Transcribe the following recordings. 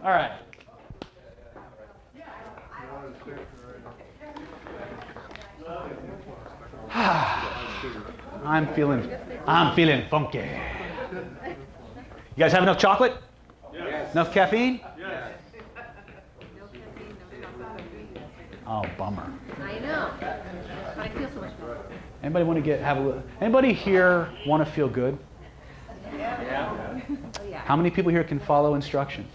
All right. I'm feeling funky. You guys have enough chocolate? Yes. Enough caffeine? Yes. Oh, bummer. I know. But I feel so much better. Anybody want to anybody here want to feel good? Yeah. Oh, yeah. How many people here can follow instructions?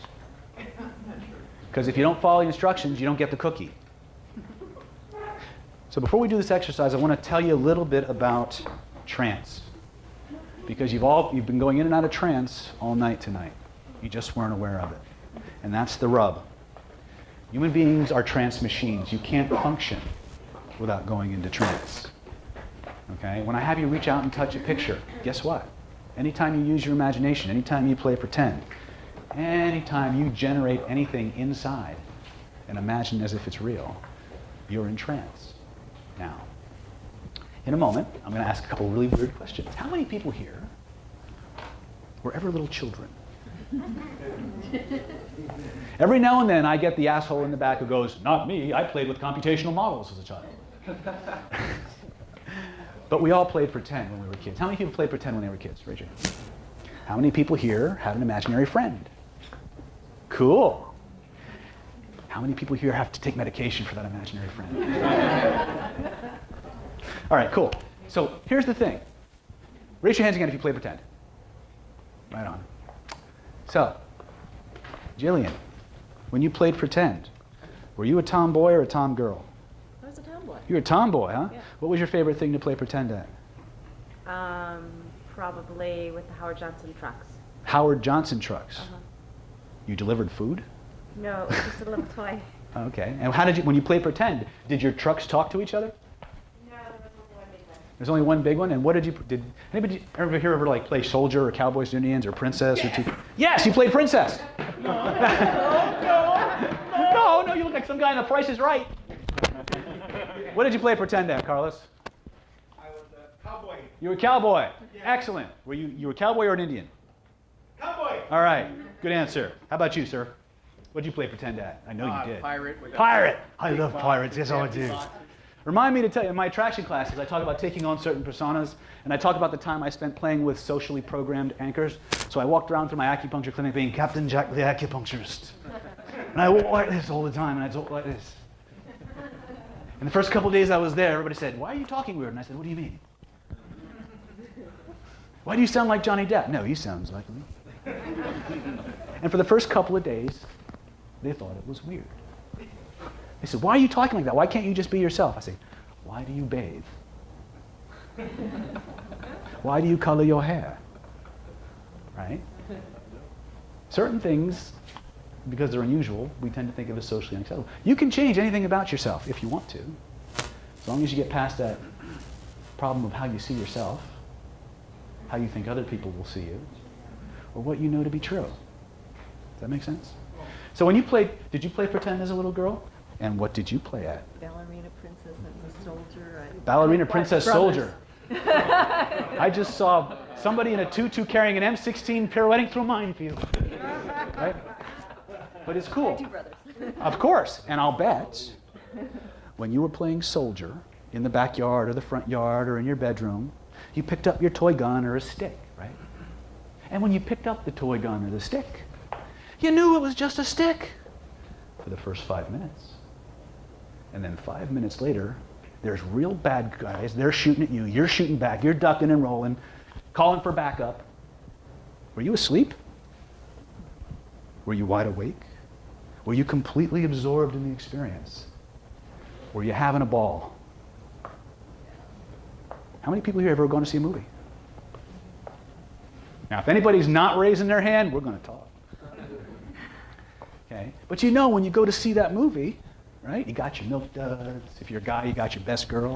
Because if you don't follow the instructions, you don't get the cookie. So before we do this exercise, I want to tell you a little bit about trance. Because you've been going in and out of trance all night tonight. You just weren't aware of it. And that's the rub. Human beings are trance machines. You can't function without going into trance. Okay? When I have you reach out and touch a picture, guess what? Anytime you use your imagination, anytime you play pretend, anytime you generate anything inside and imagine as if it's real, you're in trance. Now, in a moment, I'm going to ask a couple really weird questions. How many people here were ever little children? Every now and then I get the asshole in the back who goes, not me, I played with computational models as a child. But we all played pretend when we were kids. How many people played pretend when they were kids? Raise your hand. How many people here have an imaginary friend? Cool. How many people here have to take medication for that imaginary friend? All right, cool. So here's the thing. Raise your hands again if you play pretend. Right on. So, Jillian, when you played pretend, were you a tomboy or a tom girl? I was a tomboy. You were a tomboy, huh? Yeah. What was your favorite thing to play pretend at? Probably with the Howard Johnson trucks. Howard Johnson trucks. Uh-huh. You delivered food? No, it was just a little toy. Okay. And how did you, when you played pretend, did your trucks talk to each other? No, there was only one big one. There's only one big one? And what did anybody ever like play soldier or cowboys and Indians or princess or two? Yes, you played princess. No, you look like some guy in The Price is Right. What did you play pretend at, Carlos? I was a cowboy. You were a cowboy. Yeah. Excellent. Were you a cowboy or an Indian? Cowboy. All right. Good answer. How about you, sir? What did you play pretend at? I know you did. Pirate. Pirate. I love pirates. Yes, I do. Remind me to tell you, in my attraction classes, I talk about taking on certain personas, and I talk about the time I spent playing with socially programmed anchors. So I walked around through my acupuncture clinic being Captain Jack the acupuncturist. And I walked like this all the time, and I talked like this. And the first couple of days I was there, everybody said, why are you talking weird? And I said, what do you mean? Why do you sound like Johnny Depp? No, he sounds like me. And for the first couple of days, they thought it was weird. They said, why are you talking like that? Why can't you just be yourself? I say, why do you bathe? Why do you color your hair? Right? Certain things, because they're unusual, we tend to think of as socially unacceptable. You can change anything about yourself if you want to, as long as you get past that problem of how you see yourself, how you think other people will see you, or what you know to be true. Does that make sense? So when you played, did you play pretend as a little girl? And what did you play at? Ballerina princess and a soldier. Ballerina princess soldier. I just saw somebody in a tutu carrying an M16 pirouetting through a minefield. Right? But it's cool. Two brothers. Of course. And I'll bet when you were playing soldier in the backyard or the front yard or in your bedroom, you picked up your toy gun or a stick, right? And when you picked up the toy gun or the stick, you knew it was just a stick for the first 5 minutes. And then 5 minutes later, there's real bad guys. They're shooting at you. You're shooting back. You're ducking and rolling, calling for backup. Were you asleep? Were you wide awake? Were you completely absorbed in the experience? Were you having a ball? How many people here ever going to see a movie? Now, if anybody's not raising their hand, we're going to talk. Okay? But you know when you go to see that movie, right? You got your milk duds. If you're a guy, you got your best girl.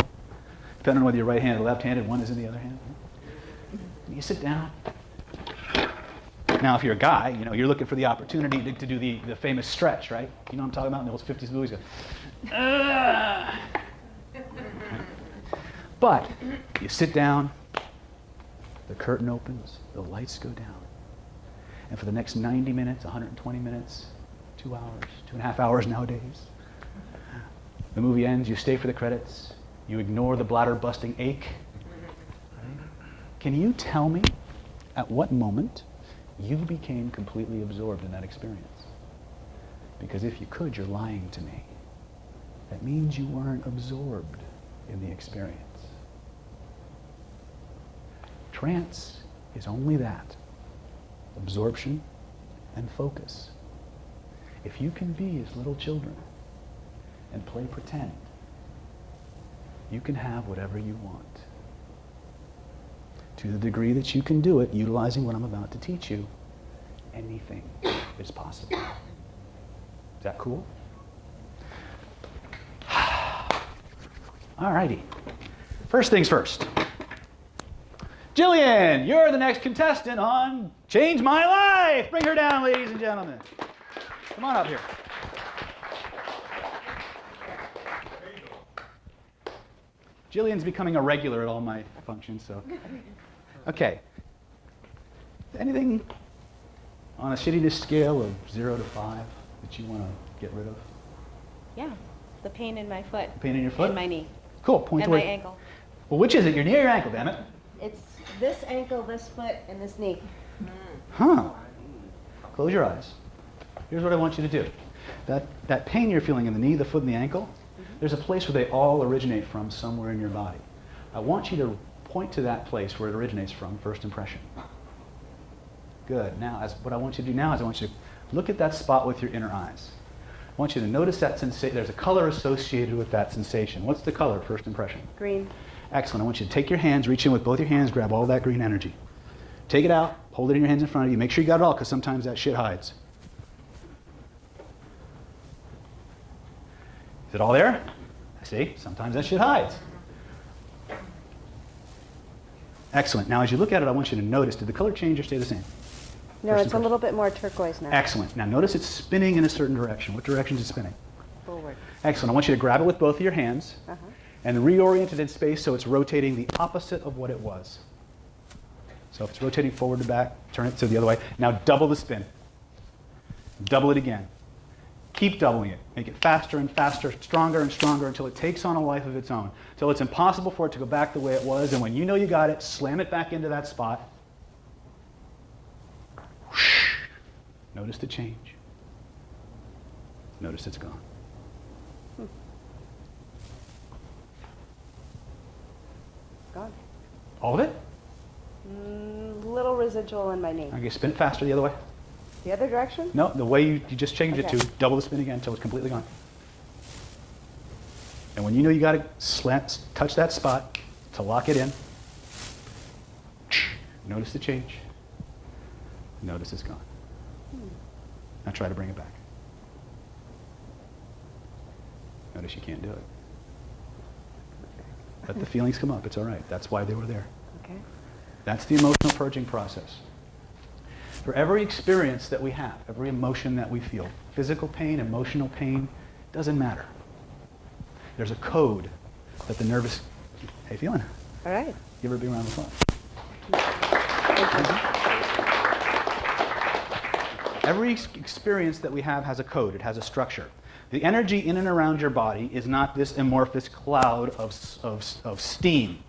Depending on whether you're right-handed or left-handed, one is in the other hand. You sit down. Now, if you're a guy, you know, you're looking for the opportunity to do the famous stretch, right? You know what I'm talking about in those 50s movies? But you sit down, the curtain opens, the lights go down. And for the next 90 minutes, 120 minutes, 2 hours, 2.5 hours nowadays. The movie ends, you stay for the credits, you ignore the bladder-busting ache. Right? Can you tell me at what moment you became completely absorbed in that experience? Because if you could, you're lying to me. That means you weren't absorbed in the experience. Trance is only that, absorption and focus. If you can be as little children and play pretend, you can have whatever you want. To the degree that you can do it, utilizing what I'm about to teach you, anything is possible. Is that cool? All righty. First things first. Jillian, you're the next contestant on Change My Life. Bring her down, ladies and gentlemen. Come on up here. Jillian's becoming a regular at all my functions, so. Okay. Anything on a shittiness scale of 0 to 5 that you want to get rid of? Yeah, the pain in my foot. The pain in your foot? And my knee. Cool. Point And to my where- ankle. Well, which is it? You're near your ankle, damn it. It's this ankle, this foot, and this knee. Huh. Close your eyes. Here's what I want you to do. That pain you're feeling in the knee, the foot, and the ankle, there's a place where they all originate from somewhere in your body. I want you to point to that place where it originates from, first impression. Good. Now, what I want you to do now is I want you to look at that spot with your inner eyes. I want you to notice that sensation. There's a color associated with that sensation. What's the color, first impression? Green. Excellent. I want you to take your hands, reach in with both your hands, grab all that green energy. Take it out, hold it in your hands in front of you. Make sure you got it all, because sometimes that shit hides. Is it all there? I see. Sometimes that shit hides. Excellent. Now, as you look at it, I want you to notice, did the color change or stay the same? No, First it's a impression. little bit more turquoise now. Excellent. Now, notice it's spinning in a certain direction. What direction is it spinning? Forward. Excellent. I want you to grab it with both of your hands and reorient it in space so it's rotating the opposite of what it was. So if it's rotating forward to back, turn it to the other way. Now double the spin. Double it again. Keep doubling it. Make it faster and faster, stronger and stronger until it takes on a life of its own. Until it's impossible for it to go back the way it was. And when you know you got it, slam it back into that spot. Whoosh. Notice the change. Notice it's gone. Gone. All of it? Little residual in my knee. Okay, spin it faster the other way. The other direction? No, the way you just changed it Okay. to, double the spin again until it's completely gone. And when you know you got to touch that spot to lock it in, notice the change. Notice it's gone. Now try to bring it back. Notice you can't do it. Let the feelings come up. It's all right. That's why they were there. Okay. That's the emotional purging process. For every experience that we have, every emotion that we feel, physical pain, emotional pain, doesn't matter. There's a code that the nervous... How you feeling? All right. Give her a big round of applause. Every experience that we have has a code. It has a structure. The energy in and around your body is not this amorphous cloud of steam.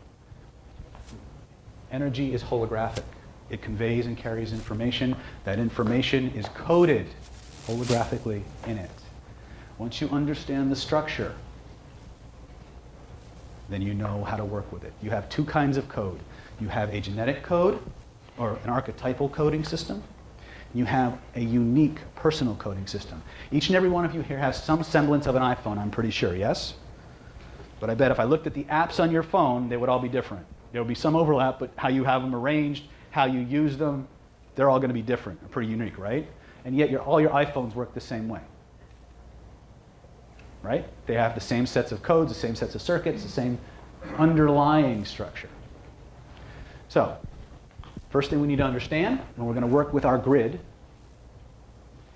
Energy is holographic. It conveys and carries information. That information is coded holographically in it. Once you understand the structure, then you know how to work with it. You have two kinds of code. You have a genetic code, or an archetypal coding system. You have a unique personal coding system. Each and every one of you here has some semblance of an iPhone, I'm pretty sure, yes? But I bet if I looked at the apps on your phone, they would all be different. There would be some overlap, but how you have them arranged, how you use them, they're all going to be different, pretty unique, right? And yet all your iPhones work the same way. Right? They have the same sets of codes, the same sets of circuits, the same underlying structure. So, first thing we need to understand, when we're going to work with our grid,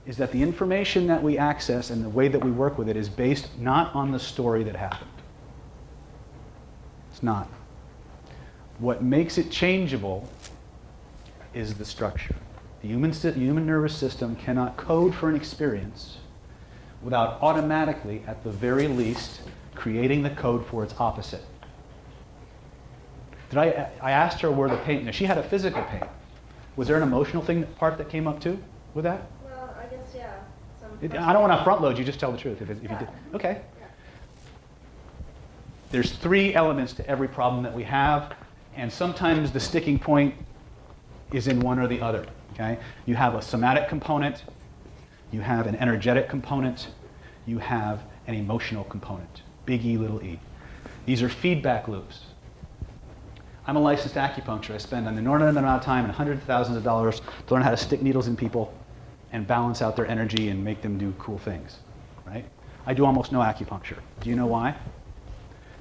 is that the information that we access and the way that we work with it is based not on the story that happened. It's not. What makes it changeable is the structure. The human nervous system cannot code for an experience without automatically, at the very least, creating the code for its opposite. I asked her where the pain, now she had a physical pain. Was there an emotional part that came up too with that? Well, I guess, yeah. I don't want to front load you, just tell the truth if you did. Okay. Yeah. There's 3 elements to every problem that we have, and sometimes the sticking point is in one or the other. Okay? You have a somatic component, you have an energetic component, you have an emotional component. Big E, little e. These are feedback loops. I'm a licensed acupuncturist. I spend an inordinate amount of time and hundreds of thousands of dollars to learn how to stick needles in people and balance out their energy and make them do cool things, right? I do almost no acupuncture. Do you know why?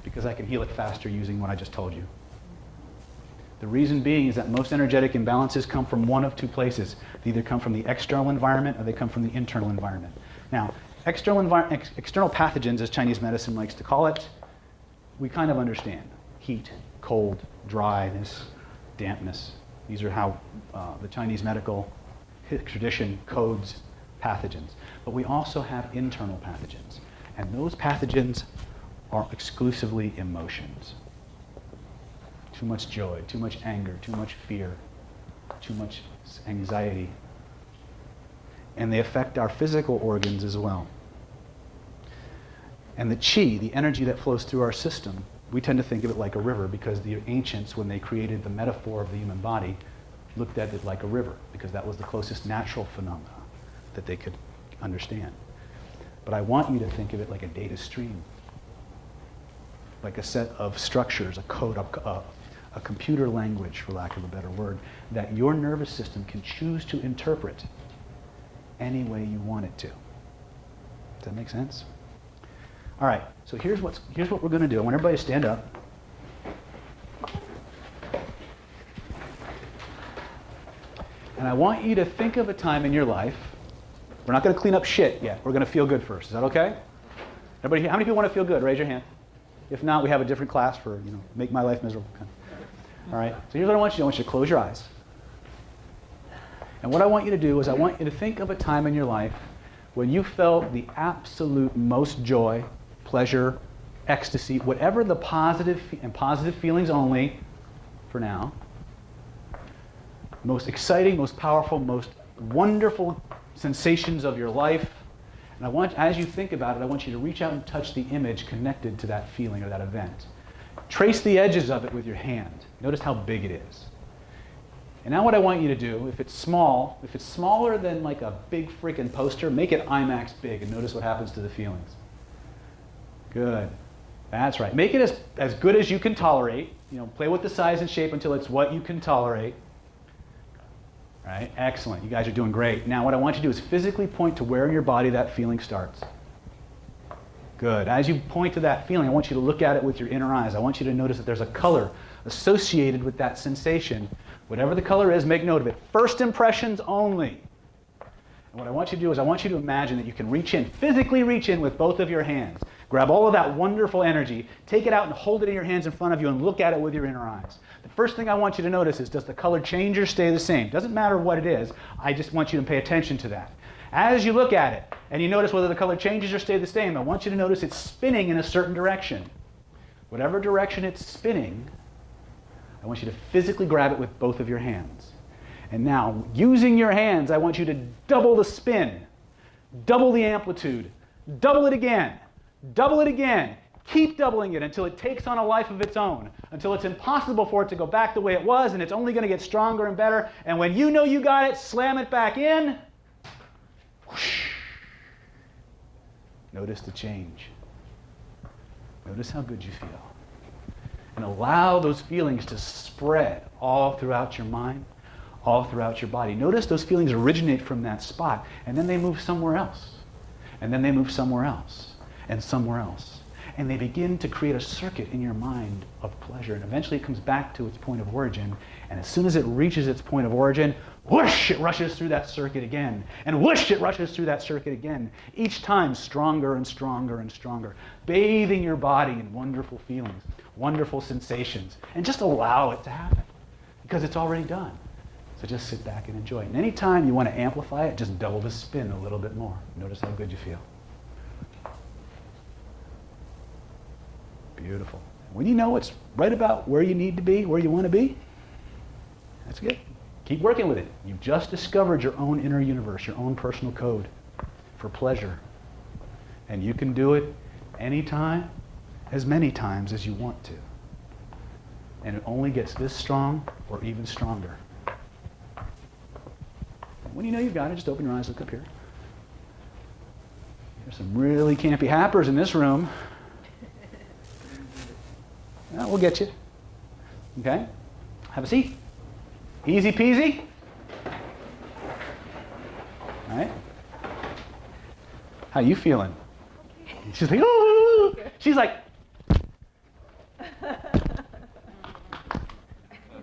Because I can heal it faster using what I just told you. The reason being is that most energetic imbalances come from one of 2 places. They either come from the external environment or they come from the internal environment. Now, external pathogens, as Chinese medicine likes to call it, we kind of understand. Heat, cold, dryness, dampness. These are how the Chinese medical tradition codes pathogens. But we also have internal pathogens. And those pathogens are exclusively emotions. Too much joy, too much anger, too much fear, too much anxiety. And they affect our physical organs as well. And the qi, the energy that flows through our system, we tend to think of it like a river because the ancients, when they created the metaphor of the human body, looked at it like a river because that was the closest natural phenomena that they could understand. But I want you to think of it like a data stream, like a set of structures, a code, a computer language, for lack of a better word, that your nervous system can choose to interpret any way you want it to. Does that make sense? All right, so here's what we're going to do. I want everybody to stand up. And I want you to think of a time in your life. We're not going to clean up shit yet. We're going to feel good first. Is that okay? Everybody here, how many people want to feel good? Raise your hand. If not, we have a different class for, make my life miserable. Okay. All right, so here's what I want you to do. I want you to close your eyes. And what I want you to do is I want you to think of a time in your life when you felt the absolute most joy, pleasure, ecstasy, whatever the positive feelings only for now, most exciting, most powerful, most wonderful sensations of your life. And as you think about it, I want you to reach out and touch the image connected to that feeling or that event. Trace the edges of it with your hand. Notice how big it is. And now what I want you to do, if it's small, if it's smaller than like a big freaking poster, make it IMAX big and notice what happens to the feelings. Good. That's right. Make it as good as you can tolerate. Play with the size and shape until it's what you can tolerate. Right? Excellent. You guys are doing great. Now what I want you to do is physically point to where in your body that feeling starts. Good. As you point to that feeling, I want you to look at it with your inner eyes. I want you to notice that there's a color associated with that sensation. Whatever the color is, make note of it. First impressions only. And what I want you to do is I want you to imagine that you can reach in, physically reach in with both of your hands. Grab all of that wonderful energy, take it out and hold it in your hands in front of you and look at it with your inner eyes. The first thing I want you to notice is, does the color change or stay the same? Doesn't matter what it is, I just want you to pay attention to that. As you look at it and you notice whether the color changes or stays the same, I want you to notice it's spinning in a certain direction. Whatever direction it's spinning, I want you to physically grab it with both of your hands. And now, using your hands, I want you to double the spin, double the amplitude, double it again. Double it again. Keep doubling it until it takes on a life of its own, until it's impossible for it to go back the way it was, and it's only going to get stronger and better. And when you know you got it, slam it back in. Whoosh. Notice the change. Notice how good you feel. And allow those feelings to spread all throughout your mind, all throughout your body. Notice those feelings originate from that spot, and then they move somewhere else. And then they move somewhere else. And somewhere else. And they begin to create a circuit in your mind of pleasure. And eventually it comes back to its point of origin. And as soon as it reaches its point of origin, whoosh, it rushes through that circuit again. And whoosh, it rushes through that circuit again. Each time stronger and stronger and stronger. Bathing your body in wonderful feelings, wonderful sensations. And just allow it to happen. Because it's already done. So just sit back and enjoy it. And anytime you want to amplify it, just double the spin a little bit more. Notice how good you feel. Beautiful. When you know it's right about where you need to be, where you want to be, that's good. Keep working with it. You've just discovered your own inner universe, your own personal code for pleasure. And you can do it anytime, as many times as you want to. And it only gets this strong or even stronger. When you know you've got it, just open your eyes, look up here. There's some really campy happers in this room. Well, we'll get you. Okay? Have a seat. Easy peasy. All right? How you feeling? She's like, oh! She's like,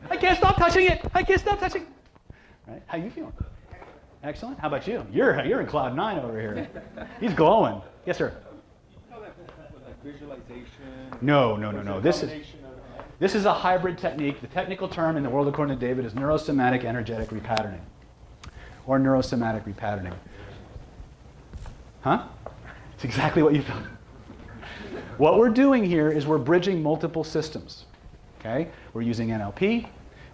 I can't stop touching it. I can't stop touching it. Right? How you feeling? Excellent. How about you? You're in cloud 9 over here. He's glowing. Yes, sir. Visualization. No. This is a hybrid technique. The technical term in the world according to David is neurosomatic energetic repatterning, or neurosomatic repatterning. Huh? It's exactly what you thought. What we're doing here is we're bridging multiple systems. Okay? We're using NLP,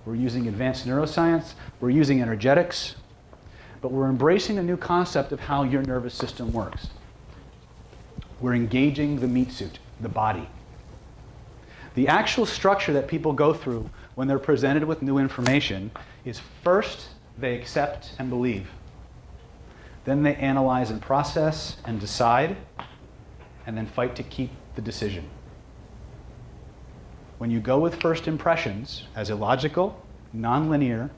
we're using advanced neuroscience, we're using energetics, but we're embracing a new concept of how your nervous system works. We're engaging the meat suit, the body. The actual structure that people go through when they're presented with new information is first they accept and believe. Then they analyze and process and decide, and then fight to keep the decision. When you go with first impressions, as illogical, nonlinear,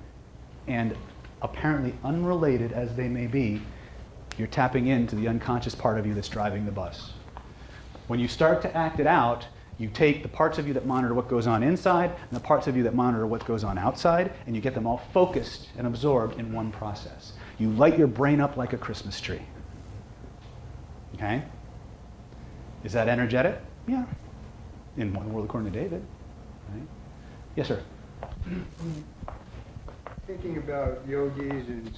and apparently unrelated as they may be, you're tapping into the unconscious part of you that's driving the bus. When you start to act it out, you take the parts of you that monitor what goes on inside and the parts of you that monitor what goes on outside, and you get them all focused and absorbed in one process. You light your brain up like a Christmas tree. Okay? Is that energetic? Yeah. In one world according to David. Right? Yes, sir. Thinking about yogis and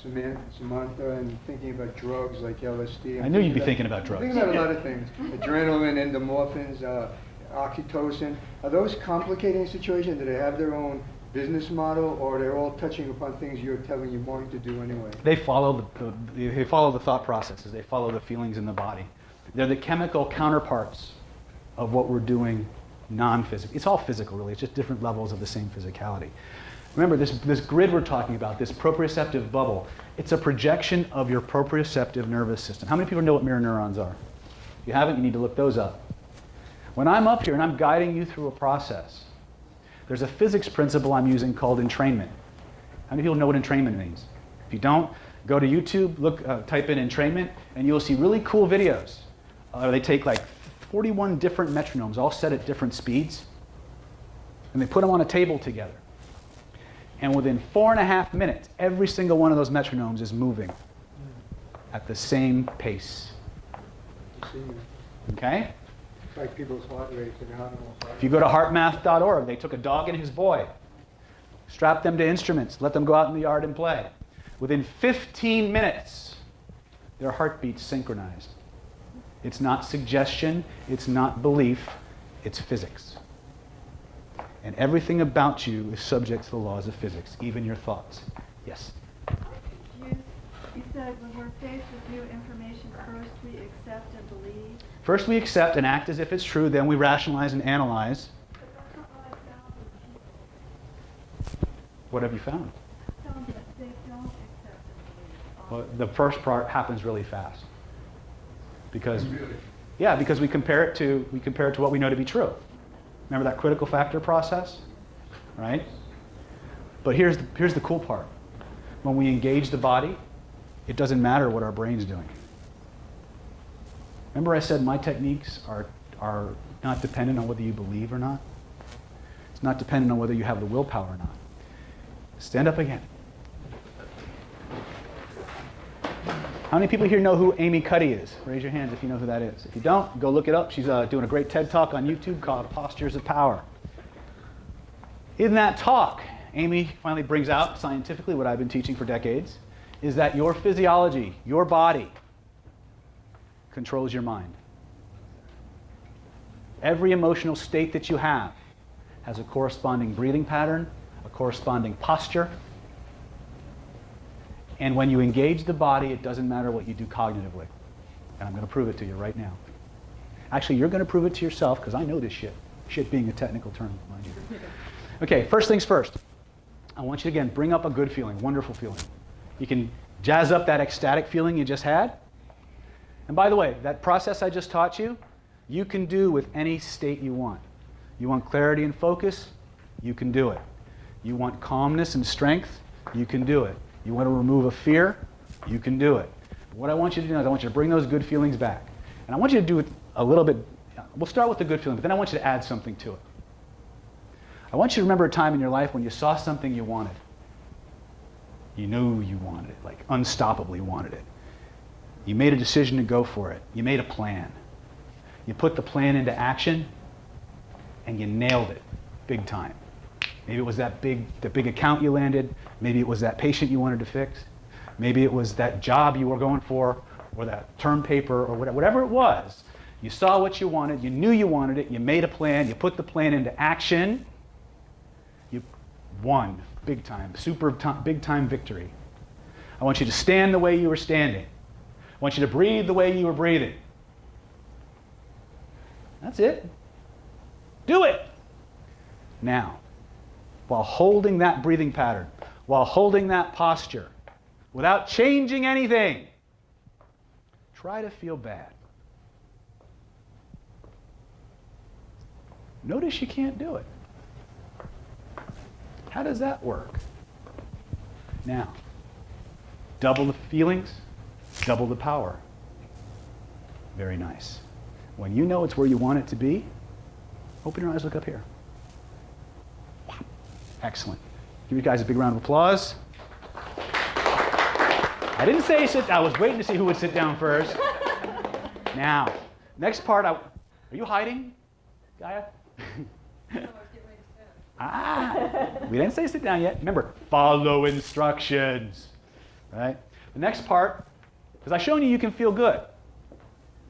Samantha and thinking about drugs like LSD. I knew you'd be thinking about drugs. I'm thinking about a lot of things. Adrenaline, endorphins, oxytocin. Are those complicating situations? Do they have their own business model, or they're all touching upon things you're telling your mind to do anyway? They follow the thought processes. They follow the feelings in the body. They're the chemical counterparts of what we're doing non-physical. It's all physical, really. It's just different levels of the same physicality. Remember, this grid we're talking about, this proprioceptive bubble, it's a projection of your proprioceptive nervous system. How many people know what mirror neurons are? If you haven't, you need to look those up. When I'm up here and I'm guiding you through a process, there's a physics principle I'm using called entrainment. How many people know what entrainment means? If you don't, go to YouTube, type in entrainment, and you'll see really cool videos. They take like 41 different metronomes, all set at different speeds, and they put them on a table together. And within 4.5 minutes, every single one of those metronomes is moving at the same pace. Okay? It's like people's heart rates and animals. If you go to heartmath.org, they took a dog and his boy, strapped them to instruments, let them go out in the yard and play. Within 15 minutes, their heartbeats synchronized. It's not suggestion, it's not belief, it's physics. And everything about you is subject to the laws of physics, even your thoughts. Yes? You said when we're faced with new information, first we accept and believe. First we accept and act as if it's true, then we rationalize and analyze. But that's not what I found with people. What have you found? I found that they don't accept and believe. Well, the first part happens really fast. Because we compare it to what we know to be true. Remember that critical factor process? Right? But here's the cool part. When we engage the body, it doesn't matter what our brain's doing. Remember I said my techniques are not dependent on whether you believe or not? It's not dependent on whether you have the willpower or not. Stand up again. How many people here know who Amy Cuddy is? Raise your hands if you know who that is. If you don't, go look it up. She's doing a great TED Talk on YouTube called Postures of Power. In that talk, Amy finally brings out scientifically what I've been teaching for decades, is that your physiology, your body, controls your mind. Every emotional state that you have has a corresponding breathing pattern, a corresponding posture. And when you engage the body, it doesn't matter what you do cognitively. And I'm going to prove it to you right now. Actually, you're going to prove it to yourself because I know this shit. Shit being a technical term, mind you. Okay, first things first. I want you to, again, bring up a good feeling, wonderful feeling. You can jazz up that ecstatic feeling you just had. And by the way, that process I just taught you, you can do with any state you want. You want clarity and focus? You can do it. You want calmness and strength? You can do it. You want to remove a fear? You can do it. But what I want you to do is I want you to bring those good feelings back. And I want you to do it a little bit. We'll start with the good feeling, but then I want you to add something to it. I want you to remember a time in your life when you saw something you wanted. You knew you wanted it, like unstoppably wanted it. You made a decision to go for it. You made a plan. You put the plan into action, and you nailed it big time. Maybe it was the big account you landed. Maybe it was that patient you wanted to fix. Maybe it was that job you were going for, or that term paper, or whatever it was. You saw what you wanted. You knew you wanted it. You made a plan. You put the plan into action. You won big time, big time victory. I want you to stand the way you were standing. I want you to breathe the way you were breathing. That's it. Do it. Now, while holding that breathing pattern, while holding that posture, without changing anything, try to feel bad. Notice you can't do it. How does that work? Now, double the feelings, double the power. Very nice. When you know it's where you want it to be, open your eyes, look up here. Excellent. Give you guys a big round of applause. I didn't say sit. I was waiting to see who would sit down first. Now, next part. Are you hiding, Gaia? We didn't say sit down yet. Remember, follow instructions. Right? The next part, because I've shown you can feel good.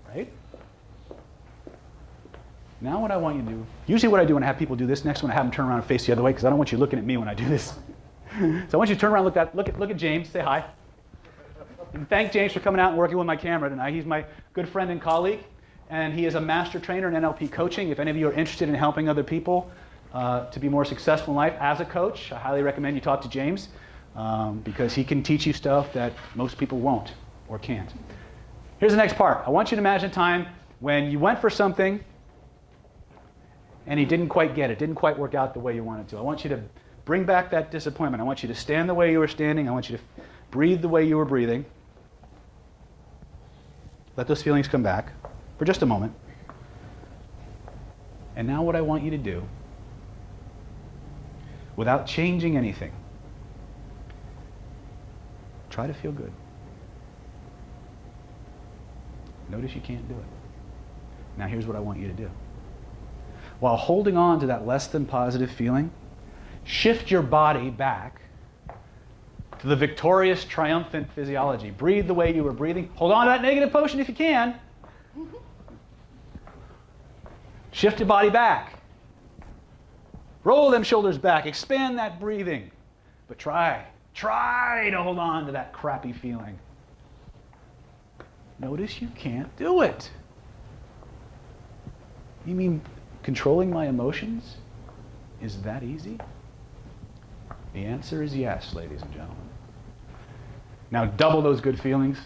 Right? Now what I want you to do, usually what I do when I have people do this, next one I have them turn around and face the other way because I don't want you looking at me when I do this. So I want you to turn around, look at James, say hi. And thank James for coming out and working with my camera tonight. He's my good friend and colleague, and he is a master trainer in NLP coaching. If any of you are interested in helping other people to be more successful in life as a coach, I highly recommend you talk to James because he can teach you stuff that most people won't or can't. Here's the next part. I want you to imagine a time when you went for something and you didn't quite get it, didn't quite work out the way you wanted to. I want you to bring back that disappointment. I want you to stand the way you were standing. I want you to breathe the way you were breathing. Let those feelings come back for just a moment. And now what I want you to do, without changing anything, try to feel good. Notice you can't do it. Now here's what I want you to do. While holding on to that less than positive feeling, shift your body back to the victorious, triumphant physiology. Breathe the way you were breathing. Hold on to that negative potion if you can. Shift your body back. Roll them shoulders back. Expand that breathing. But try to hold on to that crappy feeling. Notice you can't do it. You mean controlling my emotions is that easy? The answer is yes, ladies and gentlemen. Now double those good feelings.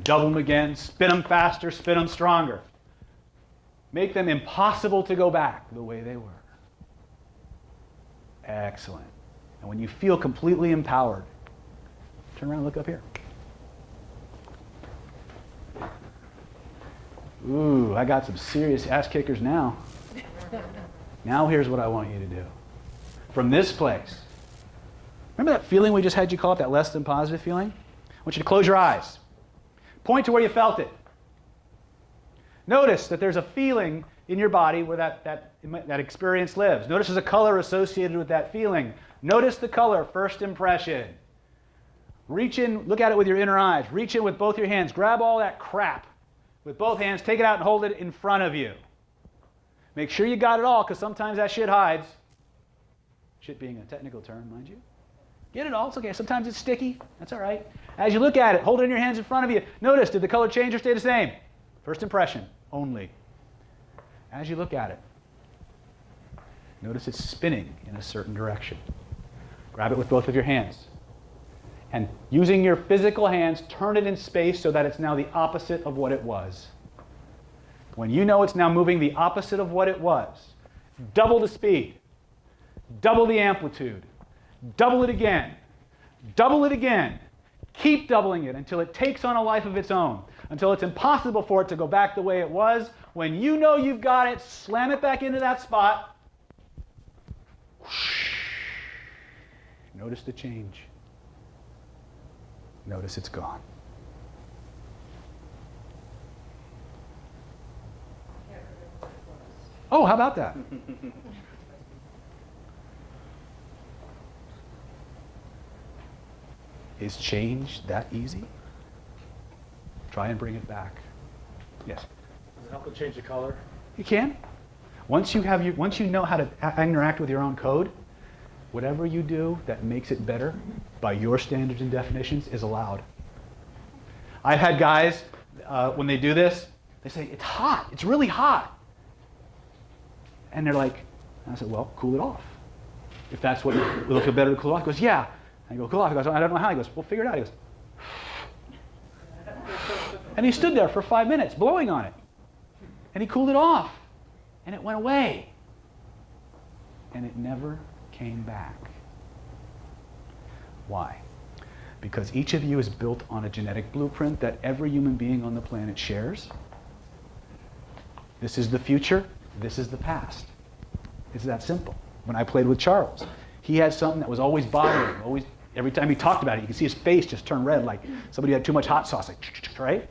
Double them again. Spin them faster. Spin them stronger. Make them impossible to go back the way they were. Excellent. And when you feel completely empowered, turn around and look up here. Ooh, I got some serious ass kickers now. Now here's what I want you to do. From this place, remember that feeling we just had you call it, that less than positive feeling? I want you to close your eyes. Point to where you felt it. Notice that there's a feeling in your body where that experience lives. Notice there's a color associated with that feeling. Notice the color, first impression. Reach in, look at it with your inner eyes. Reach in with both your hands. Grab all that crap with both hands. Take it out and hold it in front of you. Make sure you got it all, because sometimes that shit hides. Shit being a technical term, mind you. Get it all, it's okay. Sometimes it's sticky, that's all right. As you look at it, hold it in your hands in front of you. Notice, did the color change or stay the same? First impression only. As you look at it, notice it's spinning in a certain direction. Grab it with both of your hands. And using your physical hands, turn it in space so that it's now the opposite of what it was. When you know it's now moving the opposite of what it was, double the speed, double the amplitude, double it again, keep doubling it until it takes on a life of its own, until it's impossible for it to go back the way it was. When you know you've got it, slam it back into that spot. Notice the change. Notice it's gone. Oh, how about that? Is change that easy? Try and bring it back. Yes? Does it help to change the color? You can. Once you know how to interact with your own code, whatever you do that makes it better by your standards and definitions is allowed. I've had guys, when they do this, they say, it's hot, it's really hot. And they're like, and I said, well, cool it off. If that's what will feel better to cool it off. He goes, yeah. And I go, cool off. He goes, I don't know how. He goes, well, figure it out. He goes, and he stood there for 5 minutes blowing on it. And he cooled it off. And it went away. And it never came back. Why? Because each of you is built on a genetic blueprint that every human being on the planet shares. This is the future. This is the past. It's that simple. When I played with Charles, he had something that was always bothering him. Always, every time he talked about it, you could see his face just turn red, like somebody had too much hot sauce, like, right?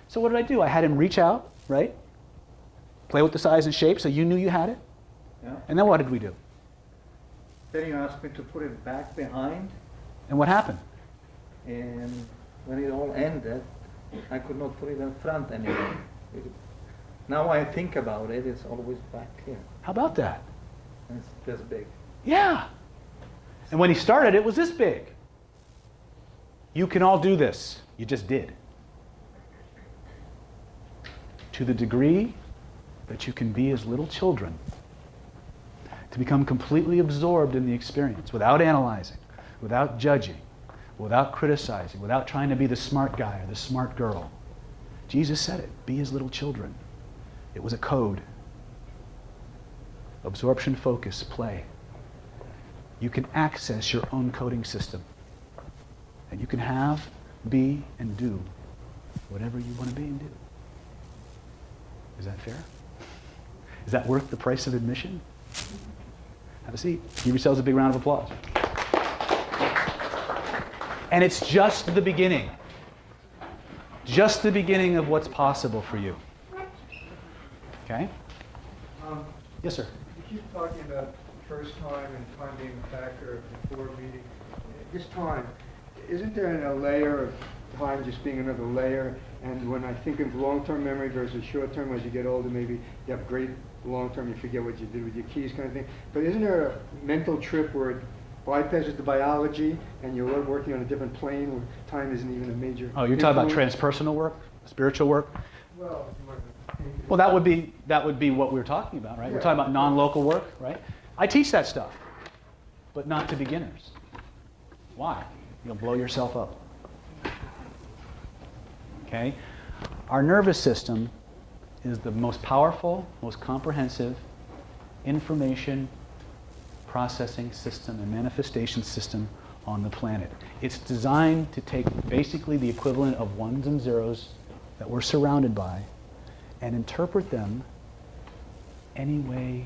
So what did I do? I had him reach out, right? Play with the size and shape so you knew you had it. Yeah. And then what did we do? Then you asked me to put it back behind, And what happened? and when it all ended, I could not put it in front anymore. Now I think about it, it's always back here. How about that? And it's this big. Yeah. And when he started, it was this big. You can all do this. You just did. To the degree that you can be as little children, to become completely absorbed in the experience without analyzing, without judging, without criticizing, without trying to be the smart guy or the smart girl. Jesus said it, be as little children. It was a code. Absorption, focus, play. You can access your own coding system. And you can have, be, and do whatever you want to be and do. Is that fair? Is that worth the price of admission? Have a seat. Give yourselves a big round of applause. And it's just the beginning. Just the beginning of what's possible for you. Okay? Yes, sir. You keep talking about first time and time being a factor before meeting. This time, isn't there a layer of time just being another layer? And when I think of long-term memory versus short-term, as you get older, maybe you have great long-term, you forget what you did with your keys kind of thing. But isn't there a mental trip where it bypasses the biology and you're working on a different plane where time isn't even a major Oh, you're talking about influence? transpersonal work, spiritual work? Well, Well, that would be what we're talking about, right? We're talking about non-local work, right? I teach that stuff, but not to beginners. Why? You'll blow yourself up. Okay? Our nervous system is the most powerful, most comprehensive information processing system and manifestation system on the planet. It's designed to take basically the equivalent of ones and zeros that we're surrounded by and interpret them any way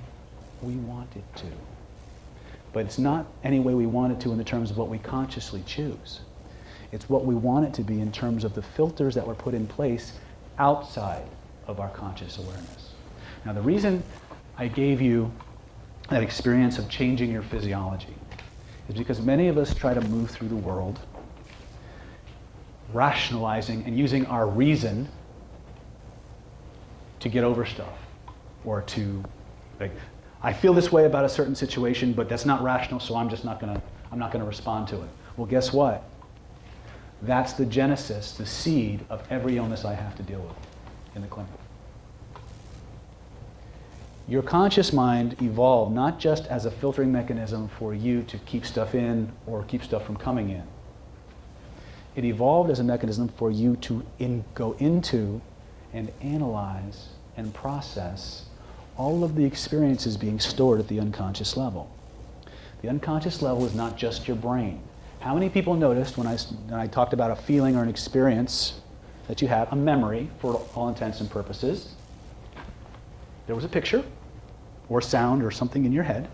we want it to. But it's not any way we want it to in the terms of what we consciously choose. It's what we want it to be in terms of the filters that were put in place outside of our conscious awareness. Now, the reason I gave you that experience of changing your physiology is because many of us try to move through the world rationalizing and using our reason to get over stuff or to Like, I feel this way about a certain situation, but that's not rational, so I'm not gonna respond to it. Well, guess what? That's the genesis, the seed of every illness I have to deal with in the clinic. Your conscious mind evolved not just as a filtering mechanism for you to keep stuff in or keep stuff from coming in. It evolved as a mechanism for you to go into and analyze and process all of the experiences being stored at the unconscious level. The unconscious level is not just your brain. How many people noticed when I talked about a feeling or an experience that you have, a memory for all intents and purposes? There was a picture or sound or something in your head.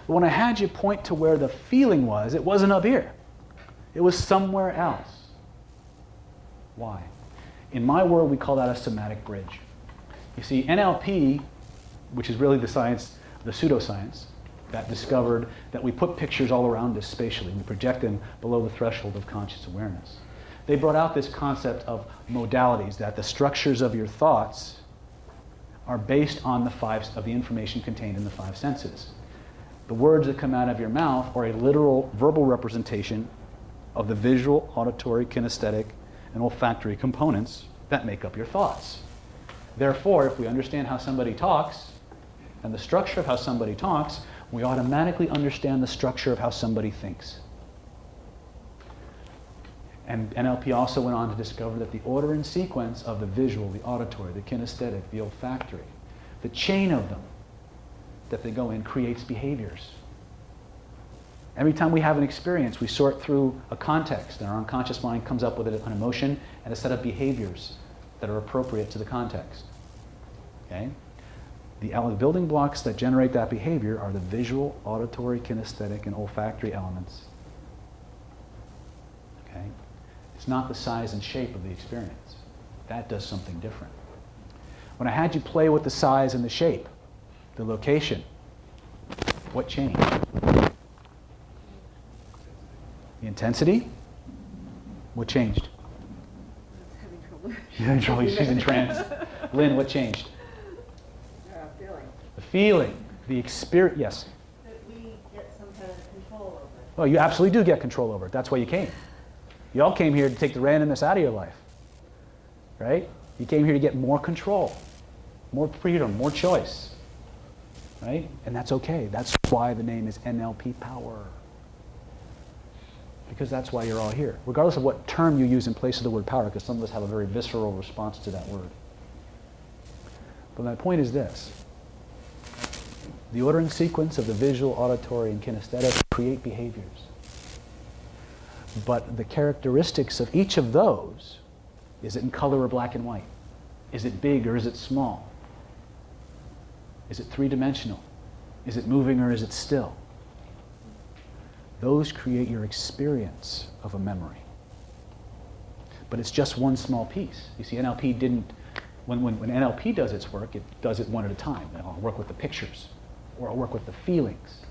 But when I had you point to where the feeling was, it wasn't up here. It was somewhere else. Why? In my world, we call that a somatic bridge. You see, NLP, which is really the science, the pseudoscience, that discovered that we put pictures all around us spatially. We project them below the threshold of conscious awareness. They brought out this concept of modalities, that the structures of your thoughts are based on the information contained in the five senses. The words that come out of your mouth are a literal verbal representation of the visual, auditory, kinesthetic, and olfactory components that make up your thoughts. Therefore, if we understand how somebody talks and the structure of how somebody talks, we automatically understand the structure of how somebody thinks. And NLP also went on to discover that the order and sequence of the visual, the auditory, the kinesthetic, the olfactory, the chain of them that they go in creates behaviors. Every time we have an experience, we sort through a context, and our unconscious mind comes up with an emotion and a set of behaviors that are appropriate to the context. Okay? The building blocks that generate that behavior are the visual, auditory, kinesthetic, and olfactory elements. Okay? It's not the size and shape of the experience. That does something different. When I had you play with the size and the shape, the location, what changed? The intensity? What changed? Having trouble. She's in trouble. She's in trance. Lynn, what changed? Feeling. The feeling, the experience. Yes. That we get some kind of control over it. Well, you absolutely do get control over it. That's why you came. You all came here to take the randomness out of your life, right? You came here to get more control, more freedom, more choice, right? And that's okay. That's why the name is NLP Power. Because that's why you're all here, regardless of what term you use in place of the word power, because some of us have a very visceral response to that word. But my point is this. The order and sequence of the visual, auditory, and kinesthetic create behaviors. But the characteristics of each of those, is it in color or black and white? Is it big or is it small? Is it three-dimensional? Is it moving or is it still? Those create your experience of a memory. But it's just one small piece. You see, NLP didn't, when NLP does its work, it does it one at a time. I'll work with the pictures, or I'll work with the feelings,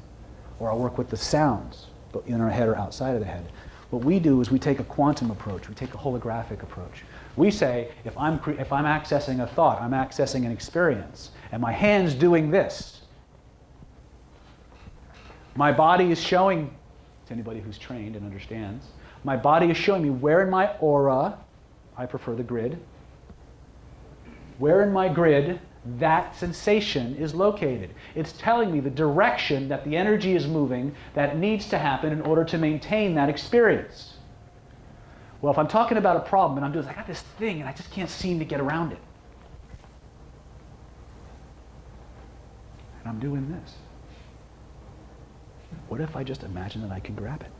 or I'll work with the sounds, but in our head or outside of the head. What we do is we take a quantum approach, we take a holographic approach. We say, if I'm accessing a thought, I'm accessing an experience, and my hand's doing this. My body is showing, to anybody who's trained and understands, my body is showing me where in my aura, I prefer the grid, where in my grid that sensation is located. It's telling me the direction that the energy is moving that needs to happen in order to maintain that experience. Well, if I'm talking about a problem and I'm doing, I got this thing and I just can't seem to get around it. And I'm doing this. What if I just imagine that I can grab it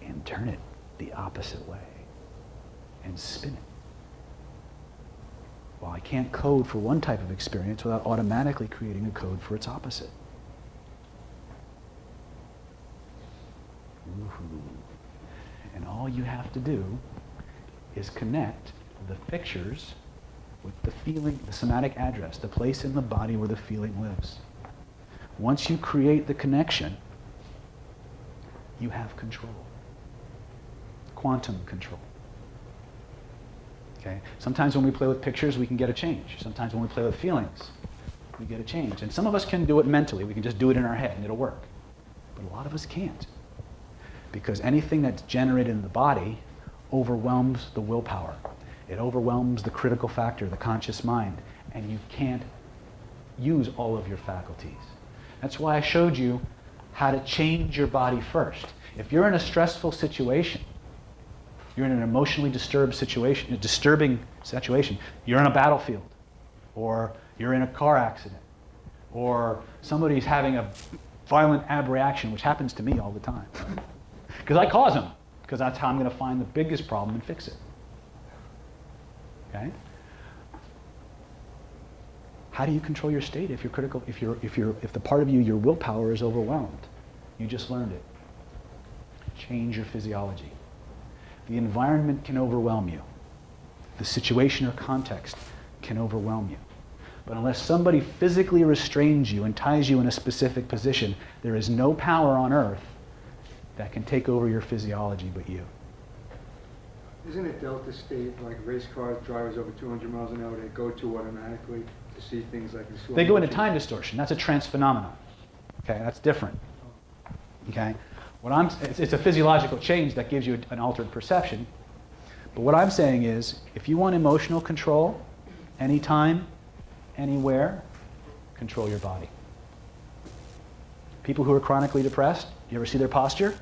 and turn it the opposite way and spin it? Well, I can't code for one type of experience without automatically creating a code for its opposite. Woo-hoo. And all you have to do is connect the pictures with the feeling, the somatic address, the place in the body where the feeling lives. Once you create the connection, you have control. Quantum control. Okay? Sometimes when we play with pictures, we can get a change. Sometimes when we play with feelings, we get a change. And some of us can do it mentally. We can just do it in our head and it'll work. But a lot of us can't. Because anything that's generated in the body overwhelms the willpower. It overwhelms the critical factor, the conscious mind, and you can't use all of your faculties. That's why I showed you how to change your body first. If you're in a stressful situation, you're in an emotionally disturbing situation, you're in a battlefield, or you're in a car accident, or somebody's having a violent abreaction, which happens to me all the time. Because I cause them, because that's how I'm going to find the biggest problem and fix it. Okay? How do you control your state if you're critical, if the part of you, your willpower, is overwhelmed? You just learned it. Change your physiology. The environment can overwhelm you. The situation or context can overwhelm you. But unless somebody physically restrains you and ties you in a specific position, there is no power on earth that can take over your physiology but you. Isn't it delta state, like race cars, drivers over 200 miles an hour, they go to automatically to see things like in slow They go into motion? time distortion. That's a trance phenomenon. Okay, that's different. Okay, it's a physiological change that gives you an altered perception. But what I'm saying is, if you want emotional control, anytime, anywhere, control your body. People who are chronically depressed, you ever see their posture?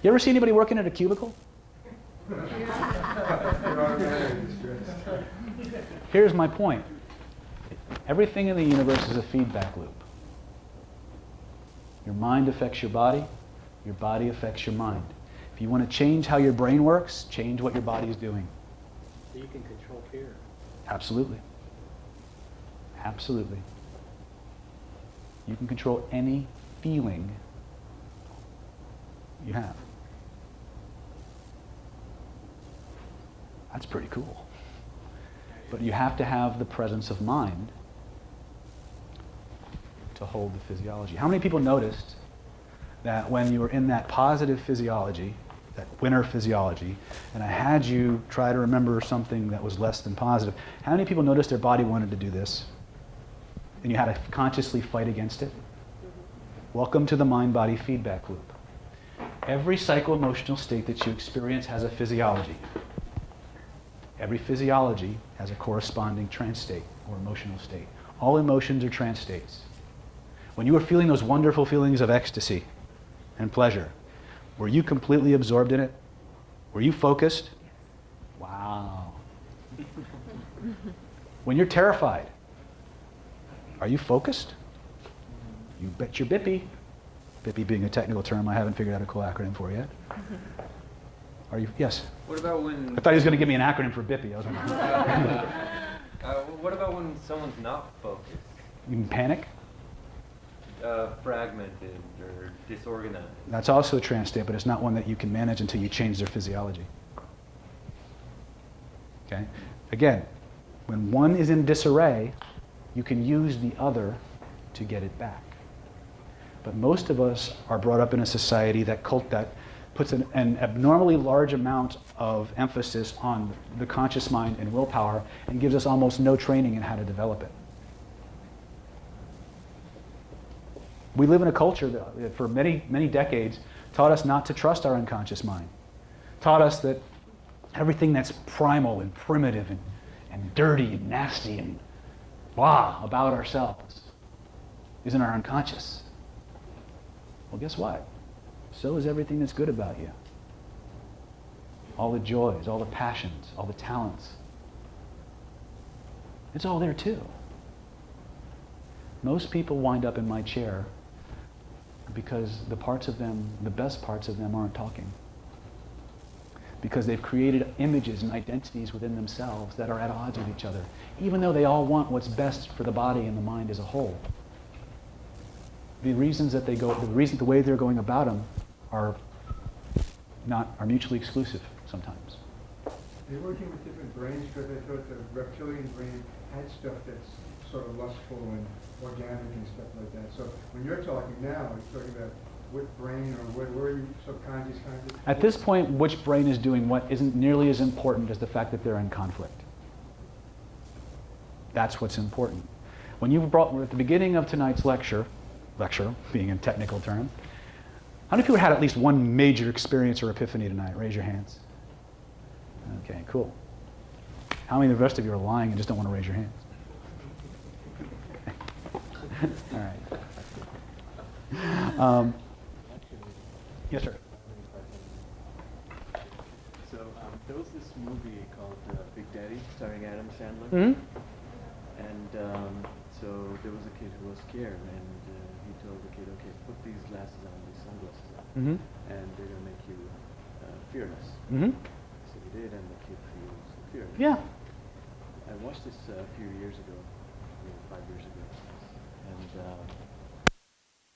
You ever see anybody working at a cubicle? Here's my point. Everything in the universe is a feedback loop. Your mind affects your body affects your mind. If you want to change how your brain works, change what your body is doing. So you can control fear. Absolutely. Absolutely. You can control any feeling you have. That's pretty cool. But you have to have the presence of mind to hold the physiology. How many people noticed that when you were in that positive physiology, that winner physiology, and I had you try to remember something that was less than positive, how many people noticed their body wanted to do this? And you had to consciously fight against it? Welcome to the mind-body feedback loop. Every psycho-emotional state that you experience has a physiology. Every physiology has a corresponding trance state or emotional state. All emotions are trance states. When you were feeling those wonderful feelings of ecstasy and pleasure, were you completely absorbed in it? Were you focused? Wow. When you're terrified, are you focused? You bet your bippy. Bippy being a technical term I haven't figured out a cool acronym for yet. Are you? Yes. What about when? I thought he was going to give me an acronym for bippy. I was like, what about when someone's not focused? you mean panic? Fragmented or disorganized. That's also a trance state, but it's not one that you can manage until you change their physiology. Okay? Again, when one is in disarray, you can use the other to get it back. But most of us are brought up in a society that puts an abnormally large amount of emphasis on the conscious mind and willpower and gives us almost no training in how to develop it. We live in a culture that for many, many decades taught us not to trust our unconscious mind. Taught us that everything that's primal and primitive and dirty and nasty and blah about ourselves is in our unconscious. Well, guess what? So is everything that's good about you. All the joys, all the passions, all the talents. It's all there too. Most people wind up in my chair because the parts of them, the best parts of them, aren't talking. Because they've created images and identities within themselves that are at odds with each other, even though they all want what's best for the body and the mind as a whole. The reasons that they go, the way they're going about them are mutually exclusive sometimes. You're working with different brains, because I thought the reptilian brain had stuff that's sort of lustful and organic and stuff like that. So when you're talking now, you're talking about what brain or where are you subconscious kind of? At this point, which brain is doing what isn't nearly as important as the fact that they're in conflict. That's what's important. When you brought, at the beginning of tonight's lecture being in technical terms, how many people had at least one major experience or epiphany tonight? Raise your hands. Okay, cool. How many of the rest of you are lying and just don't want to raise your hands? All right. Yes, sir. So there was this movie called Big Daddy starring Adam Sandler. Mm-hmm. And so there was a kid who was scared, and he told the kid, okay, put these glasses on, these sunglasses on, Mm-hmm. and they're going to make you fearless. Mm-hmm. So he did, and the kid feels fearless. Yeah. I watched this a few years ago, 5 years ago, and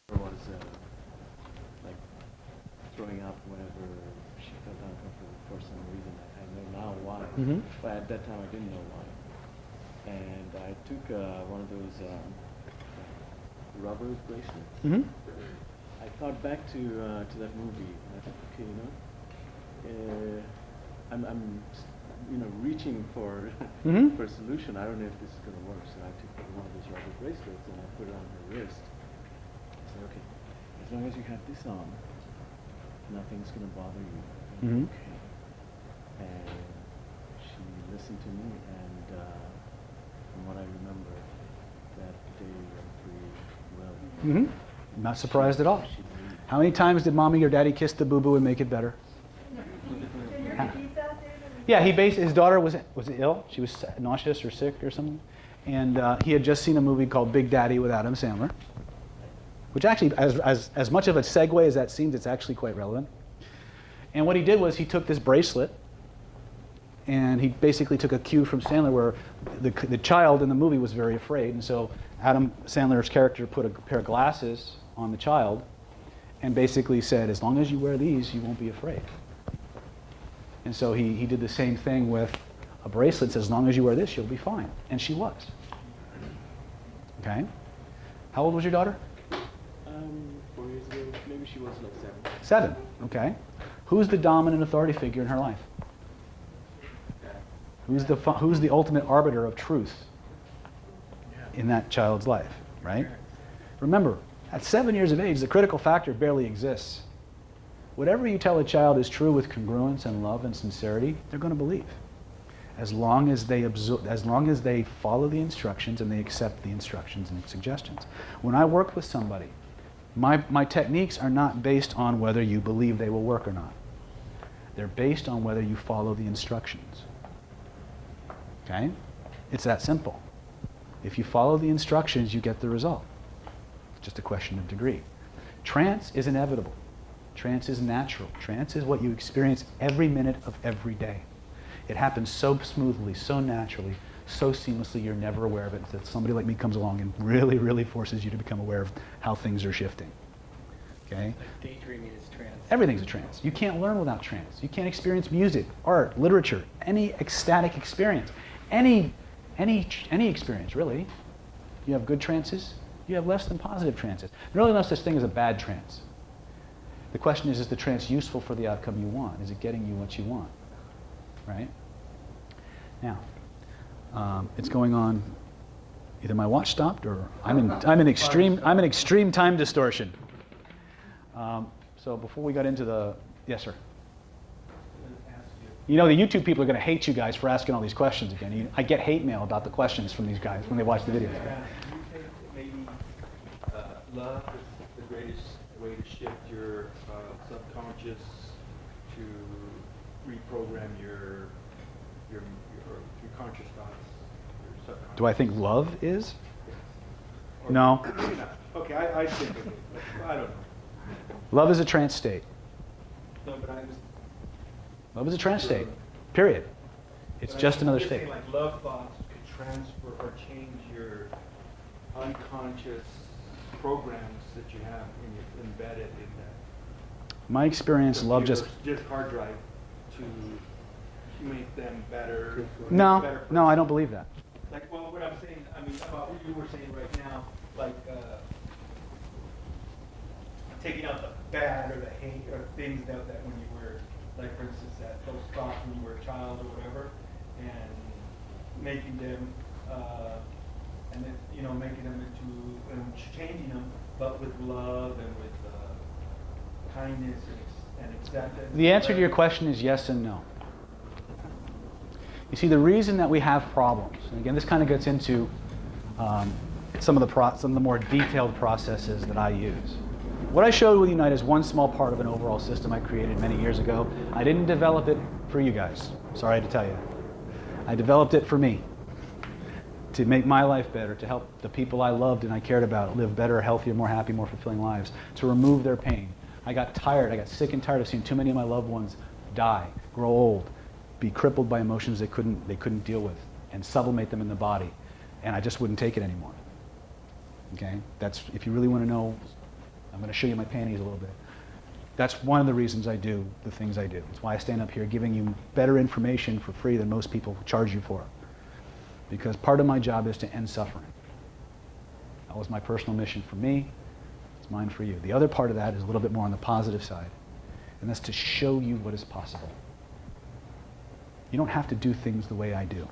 there was like throwing up whenever she felt uncomfortable for some reason. I know now why, Mm-hmm. but at that time I didn't know why. And I took one of those rubber bracelets. Mm-hmm. I thought back to that movie, and I thought, okay, I'm reaching for Mm-hmm. for a solution. I don't know if this is going to work. So I took one of those rubber bracelets and I put it on her wrist. I said, okay, as long as you have this on, nothing's going to bother you. Mm-hmm. Okay. And she listened to me, and from what I remember, that day went pretty well. Mm-hmm. Not surprised at all. She believed. How many times did mommy or daddy kiss the boo-boo and make it better? Can you repeat that, David? Yeah, his daughter was ill. She was nauseous or sick or something. And he had just seen a movie called Big Daddy with Adam Sandler, which actually, as much of a segue as that seems, it's actually quite relevant. And what he did was he took this bracelet, and he basically took a cue from Sandler where the child in the movie was very afraid. And so Adam Sandler's character put a pair of glasses on the child and basically said, as long as you wear these, you won't be afraid. And so he did the same thing with a bracelet. Says, as long as you wear this, you'll be fine. And she was. Okay? How old was your daughter? 4 years ago, maybe she was like 7. 7. Okay. Who's the dominant authority figure in her life? Who's the ultimate arbiter of truth in that child's life, right? Remember, at 7 years of age, the critical factor barely exists. Whatever you tell a child is true with congruence and love and sincerity, they're going to believe. As long as they follow the instructions and they accept the instructions and suggestions. When I work with somebody, my techniques are not based on whether you believe they will work or not. They're based on whether you follow the instructions. Okay? It's that simple. If you follow the instructions, you get the result. It's just a question of degree. Trance is inevitable. Trance is natural. Trance is what you experience every minute of every day. It happens so smoothly, so naturally, so seamlessly, you're never aware of it until somebody like me comes along and really, really forces you to become aware of how things are shifting. Okay? Like daydreaming is trance. Everything's a trance. You can't learn without trance. You can't experience music, art, literature, any ecstatic experience, any experience, really. You have good trances, you have less than positive trances. There really no such thing as a bad trance. The question is the trance useful for the outcome you want? Is it getting you what you want? Right? Now, it's going on. Either my watch stopped, or I'm in extreme time distortion. So before we got into the yes, sir. You know, the YouTube people are going to hate you guys for asking all these questions again. I get hate mail about the questions from these guys when they watch the videos. Yeah. Do you think maybe love is the greatest way to shift your subconscious to reprogram your conscious thoughts, your subconscious? Do I think love is? Yes. No. Maybe not. Okay, I think of it. I don't know. Love is a trance state. No, but I was. Love is a trance state. Period. It's just another state. Like love thoughts could transfer or change your unconscious programs that you have embedded in that. My experience, love just hard drive to make them better. no. I don't believe that. Like, well, what I'm saying, I mean, about what you were saying right now, like taking out the bad or the hate or things that when you were, like, for instance, those thoughts when you were a child or whatever, and making them you know, making them into, and changing them, but with love and with kindness and acceptance. The answer to your question is yes and no. You see, the reason that we have problems, and again, this kind of gets into some of the more detailed processes that I use. What I showed with Unite is one small part of an overall system I created many years ago. I didn't develop it for you guys. Sorry to tell you. I developed it for me, to make my life better, to help the people I loved and I cared about live better, healthier, more happy, more fulfilling lives, to remove their pain. I got tired. I got sick and tired of seeing too many of my loved ones die, grow old, be crippled by emotions they couldn't deal with, and sublimate them in the body. And I just wouldn't take it anymore. Okay? That's, if you really want to know, I'm going to show you my panties a little bit. That's one of the reasons I do the things I do. It's why I stand up here giving you better information for free than most people charge you for. Because part of my job is to end suffering. That was my personal mission for me. It's mine for you. The other part of that is a little bit more on the positive side. And that's to show you what is possible. You don't have to do things the way I do.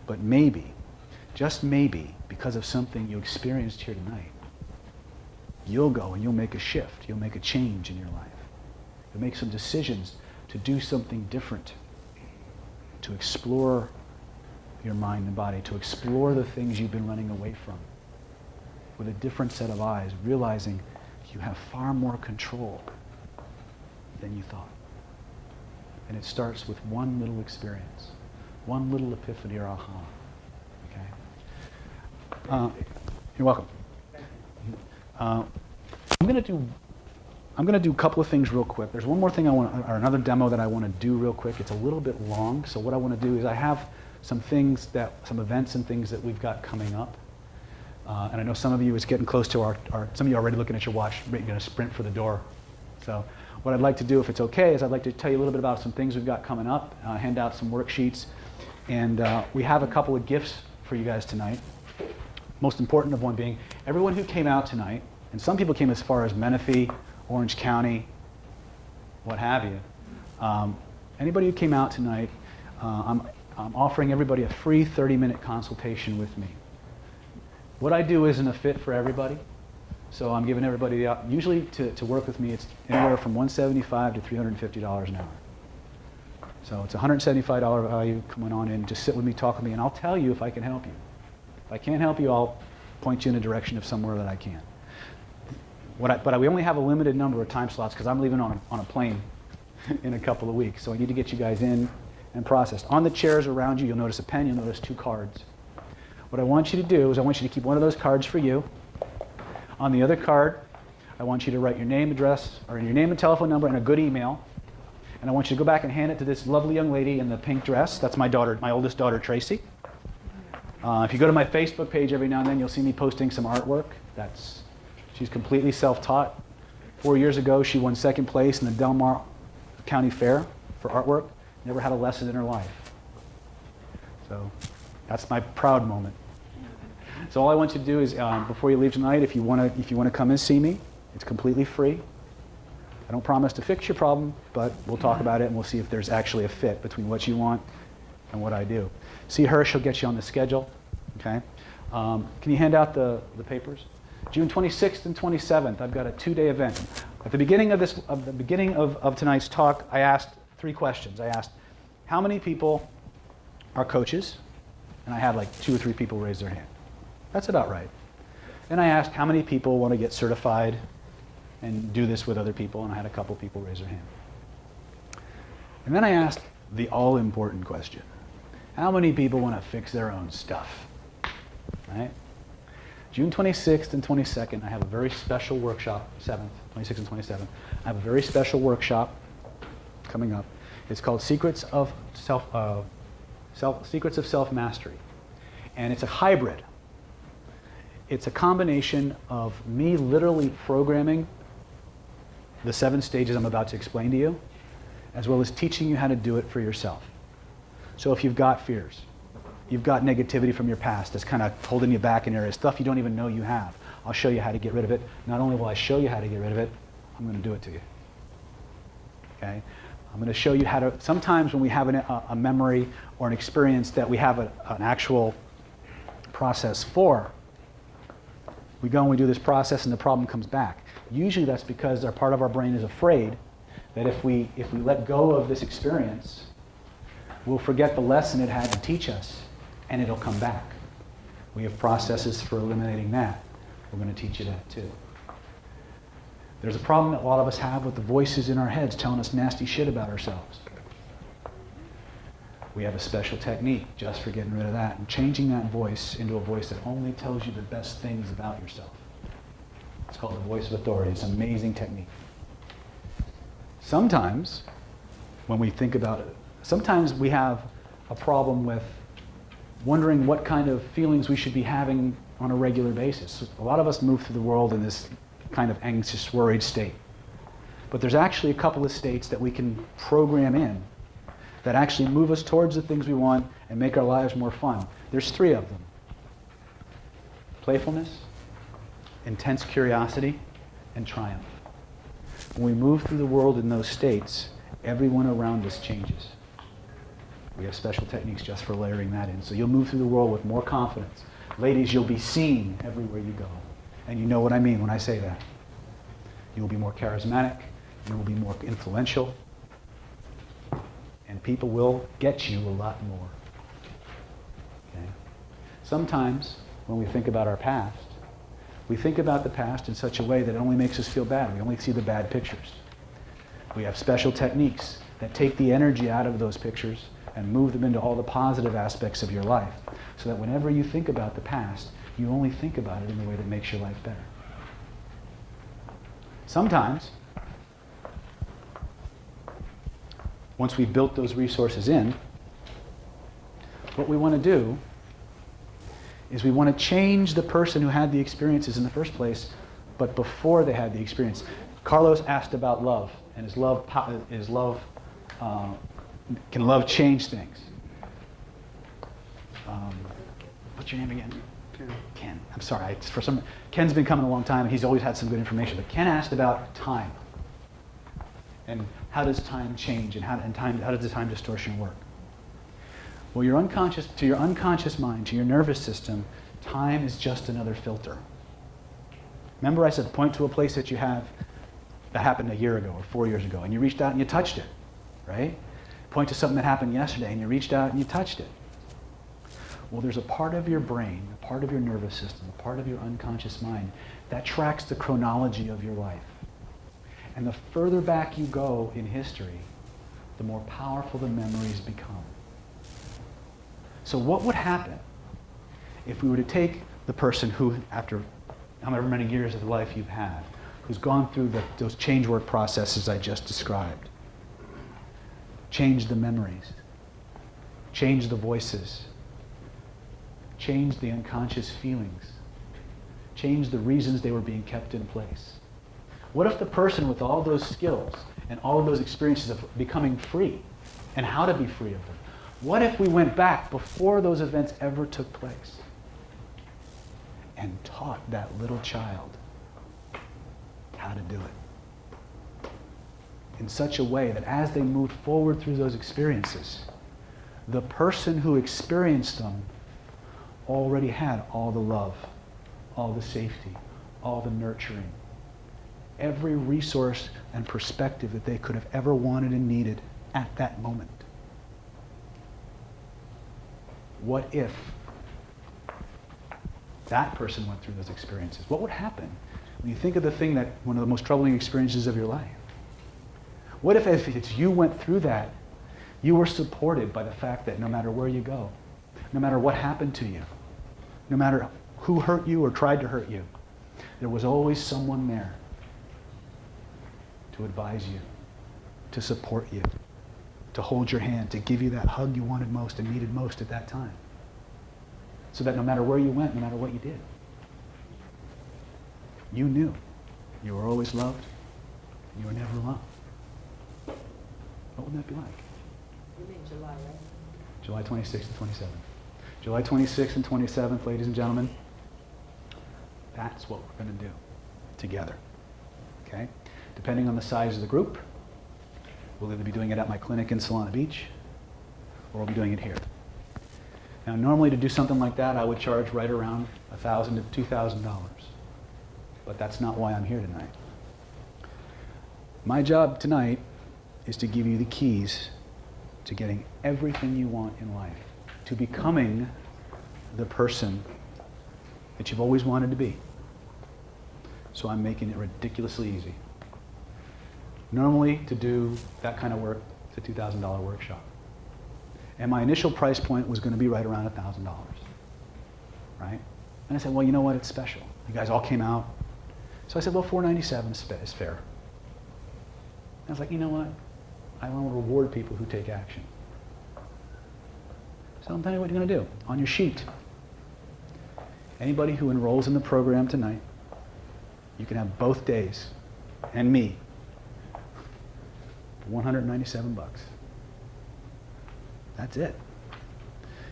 But maybe, just maybe, because of something you experienced here tonight, you'll go and you'll make a shift. You'll make a change in your life. You'll make some decisions to do something different, to explore your mind and body, to explore the things you've been running away from with a different set of eyes, realizing you have far more control than you thought. And it starts with one little experience, one little epiphany or aha. Okay? You're welcome. I'm going to do a couple of things real quick. There's one more thing or another demo that I want to do real quick. It's a little bit long, so what I want to do is I have some events and things that we've got coming up. And I know some of you, it's getting close to some of you are already looking at your watch, you're going to sprint for the door. So what I'd like to do, if it's okay, is I'd like to tell you a little bit about some things we've got coming up, hand out some worksheets, and we have a couple of gifts for you guys tonight. Most important of one being, everyone who came out tonight, and some people came as far as Menifee, Orange County, what have you. Anybody who came out tonight, I'm offering everybody a free 30-minute consultation with me. What I do isn't a fit for everybody, so I'm giving everybody usually to work with me, it's anywhere from $175 to $350 an hour. So it's a $175 value coming on in, just sit with me, talk with me, and I'll tell you if I can help you. If I can't help you, I'll point you in a direction of somewhere that I can. But we only have a limited number of time slots because I'm leaving on a plane in a couple of weeks, so I need to get you guys in and processed. On the chairs around you, you'll notice a pen, you'll notice 2 cards. What I want you to do is I want you to keep one of those cards for you. On the other card, I want you to write your name, address, or your name and telephone number and a good email. And I want you to go back and hand it to this lovely young lady in the pink dress. That's my daughter, my oldest daughter, Tracy. If you go to my Facebook page every now and then, you'll see me posting some artwork. She's completely self-taught. 4 years ago, she won 2nd place in the Del Mar County Fair for artwork. Never had a lesson in her life. So that's my proud moment. So all I want you to do is, before you leave tonight, if you want to come and see me, it's completely free. I don't promise to fix your problem, but we'll talk about it and we'll see if there's actually a fit between what you want and what I do. See her, she'll get you on the schedule. Okay? Can you hand out the papers? June 26th and 27th, I've got a 2-day event. At the beginning of tonight's talk, I asked 3 questions. I asked, how many people are coaches? And I had like 2 or 3 people raise their hand. That's about right. And I asked, how many people want to get certified and do this with other people? And I had a couple people raise their hand. And then I asked the all-important question. How many people want to fix their own stuff? Right? June 26th and 22nd, I have a very special workshop, 7th, 26th and 27th. I have a very special workshop coming up. It's called Secrets of Self-Mastery. And it's a hybrid. It's a combination of me literally programming the 7 stages I'm about to explain to you, as well as teaching you how to do it for yourself. So if you've got fears, you've got negativity from your past that's kind of holding you back in areas, stuff you don't even know you have, I'll show you how to get rid of it. Not only will I show you how to get rid of it, I'm going to do it to you. Okay? I'm going to show you how to, sometimes when we have a memory or an experience that we have an actual process for, We go and we do this process and the problem comes back. Usually that's because our part of our brain is afraid that if we let go of this experience, we'll forget the lesson it had to teach us and it'll come back. We have processes for eliminating that. We're going to teach you that too. There's a problem that a lot of us have with the voices in our heads telling us nasty shit about ourselves. We have a special technique just for getting rid of that and changing that voice into a voice that only tells you the best things about yourself. It's called the voice of authority. It's an amazing technique. Sometimes, when we think about it, sometimes we have a problem with wondering what kind of feelings we should be having on a regular basis. A lot of us move through the world in this kind of anxious, worried state. But there's actually a couple of states that we can program in that actually move us towards the things we want and make our lives more fun. There's 3 of them. Playfulness, intense curiosity, and triumph. When we move through the world in those states, everyone around us changes. We have special techniques just for layering that in. So you'll move through the world with more confidence. Ladies, you'll be seen everywhere you go. And you know what I mean when I say that. You'll be more charismatic. You will be more influential. And people will get you a lot more. Okay? Sometimes, when we think about our past, we think about the past in such a way that it only makes us feel bad. We only see the bad pictures. We have special techniques that take the energy out of those pictures and move them into all the positive aspects of your life, so that whenever you think about the past, you only think about it in the way that makes your life better. Sometimes, once we've built those resources in, what we want to do is we want to change the person who had the experiences in the first place, but before they had the experience. Carlos asked about love, and can love change things? What's your name again? Ken. I'm sorry. Ken's been coming a long time, and he's always had some good information. But Ken asked about time, and how does time change, and how does the time distortion work? Well, to your unconscious mind, to your nervous system, time is just another filter. Remember I said point to a place that you have that happened a year ago or 4 years ago, and you reached out and you touched it, right? Point to something that happened yesterday, and you reached out and you touched it. Well, there's a part of your brain, a part of your nervous system, a part of your unconscious mind that tracks the chronology of your life. And the further back you go in history, the more powerful the memories become. So what would happen if we were to take the person who, after however many years of life you've had, who's gone through those change work processes I just described, change the memories, change the voices, change the unconscious feelings, change the reasons they were being kept in place. What if the person with all those skills and all of those experiences of becoming free and how to be free of them, what if we went back before those events ever took place and taught that little child how to do it in such a way that as they moved forward through those experiences, the person who experienced them already had all the love, all the safety, all the nurturing, every resource and perspective that they could have ever wanted and needed at that moment. What if that person went through those experiences? What would happen when you think of the thing that, one of the most troubling experiences of your life? What if it's you went through that, you were supported by the fact that no matter where you go, no matter what happened to you, no matter who hurt you or tried to hurt you, there was always someone there to advise you, to support you, to hold your hand, to give you that hug you wanted most and needed most at that time. So that no matter where you went, no matter what you did, you knew you were always loved, you were never alone. What would that be like? You mean July, right? July 26th and 27th. July 26th and 27th, ladies and gentlemen, that's what we're going to do together. Okay? Depending on the size of the group, we'll either be doing it at my clinic in Solana Beach, or we'll be doing it here. Now, normally to do something like that, I would charge right around $1,000 to $2,000. but that's not why I'm here tonight. My job tonight is to give you the keys to getting everything you want in life, to becoming the person that you've always wanted to be. So I'm making it ridiculously easy. Normally, to do that kind of work, it's a $2,000 workshop. And my initial price point was going to be right around $1,000, right? And I said, well, you know what, it's special. You guys all came out. So I said, well, $497 is fair. I was like, you know what? I want to reward people who take action. So I'm telling you what you're going to do. On your sheet, anybody who enrolls in the program tonight, you can have both days and me for $197. That's it.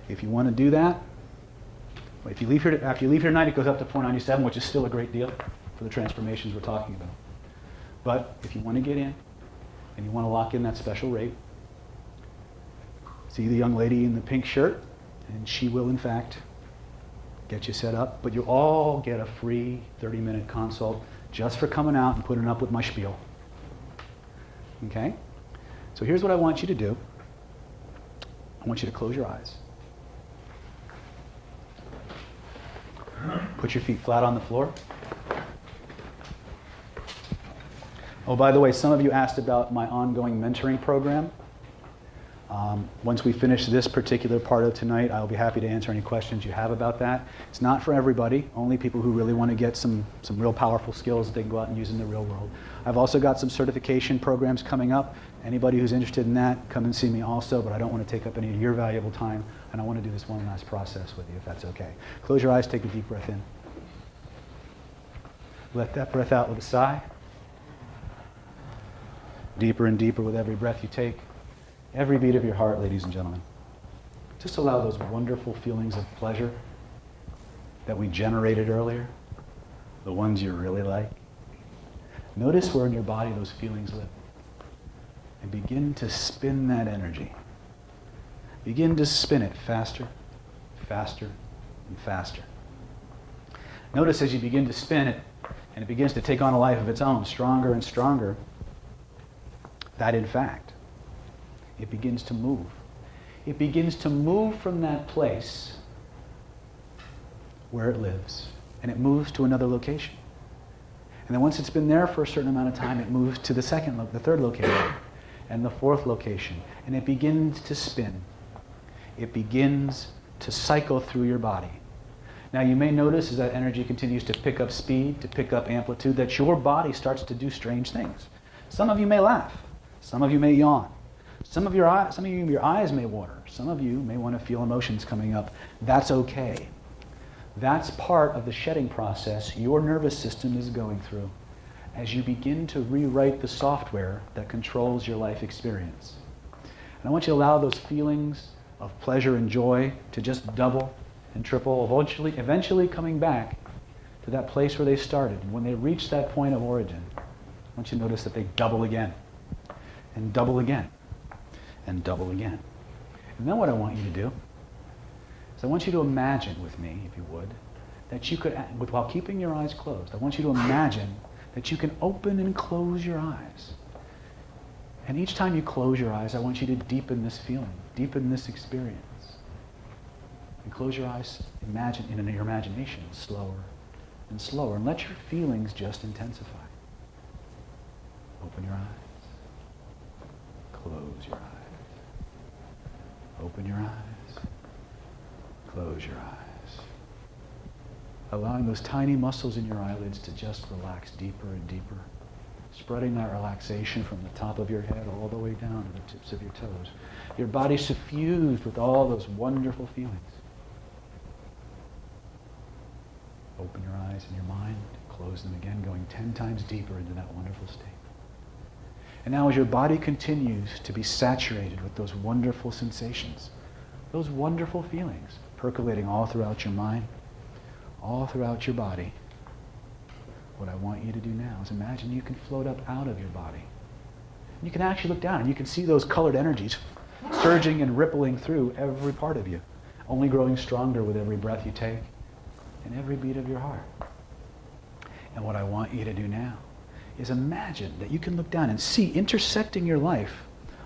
If you want to do that, if you leave here after you leave here tonight, it goes up to $497, which is still a great deal for the transformations we're talking about. But if you want to get in and you want to lock in that special rate, see the young lady in the pink shirt, and she will, in fact, get you set up. But you'll all get a free 30-minute consult just for coming out and putting up with my spiel. Okay? So here's what I want you to do. I want you to close your eyes. Put your feet flat on the floor. Oh, by the way, some of you asked about my ongoing mentoring program. Once we finish this particular part of tonight, I'll be happy to answer any questions you have about that. It's not for everybody, only people who really want to get some real powerful skills that they can go out and use in the real world. I've also got some certification programs coming up. Anybody who's interested in that, come and see me also, but I don't want to take up any of your valuable time, and I want to do this one last process with you, if that's okay. Close your eyes, take a deep breath in. Let that breath out with a sigh. Deeper and deeper with every breath you take. Every beat of your heart, ladies and gentlemen. Just allow those wonderful feelings of pleasure that we generated earlier, the ones you really like. Notice where in your body those feelings live. And begin to spin that energy. Begin to spin it faster, faster, and faster. Notice as you begin to spin it, and it begins to take on a life of its own, stronger and stronger, that in fact, it begins to move. It begins to move from that place where it lives, and it moves to another location. And then once it's been there for a certain amount of time, it moves to the third location, and the fourth location, and it begins to spin. It begins to cycle through your body. Now you may notice as that energy continues to pick up speed, to pick up amplitude, that your body starts to do strange things. Some of you may laugh. Some of you may yawn. Some of your eyes may water. Some of you may want to feel emotions coming up. That's okay. That's part of the shedding process your nervous system is going through as you begin to rewrite the software that controls your life experience. And I want you to allow those feelings of pleasure and joy to just double and triple, eventually coming back to that place where they started. And when they reach that point of origin, I want you to notice that they double again, and double again, and double again. And then what I want you to do is I want you to imagine with me, if you would, that you could, while keeping your eyes closed, I want you to imagine that you can open and close your eyes. And each time you close your eyes, I want you to deepen this feeling, deepen this experience. And close your eyes, imagine in your imagination, slower and slower, and let your feelings just intensify. Open your eyes. Close your eyes. Open your eyes. Close your eyes. Allowing those tiny muscles in your eyelids to just relax deeper and deeper. Spreading that relaxation from the top of your head all the way down to the tips of your toes. Your body suffused with all those wonderful feelings. Open your eyes in your mind. Close them again, going 10 times deeper into that wonderful state. And now as your body continues to be saturated with those wonderful sensations, those wonderful feelings percolating all throughout your mind, all throughout your body, what I want you to do now is imagine you can float up out of your body. And you can actually look down and you can see those colored energies surging and rippling through every part of you, only growing stronger with every breath you take and every beat of your heart. And what I want you to do now is imagine that you can look down and see intersecting your life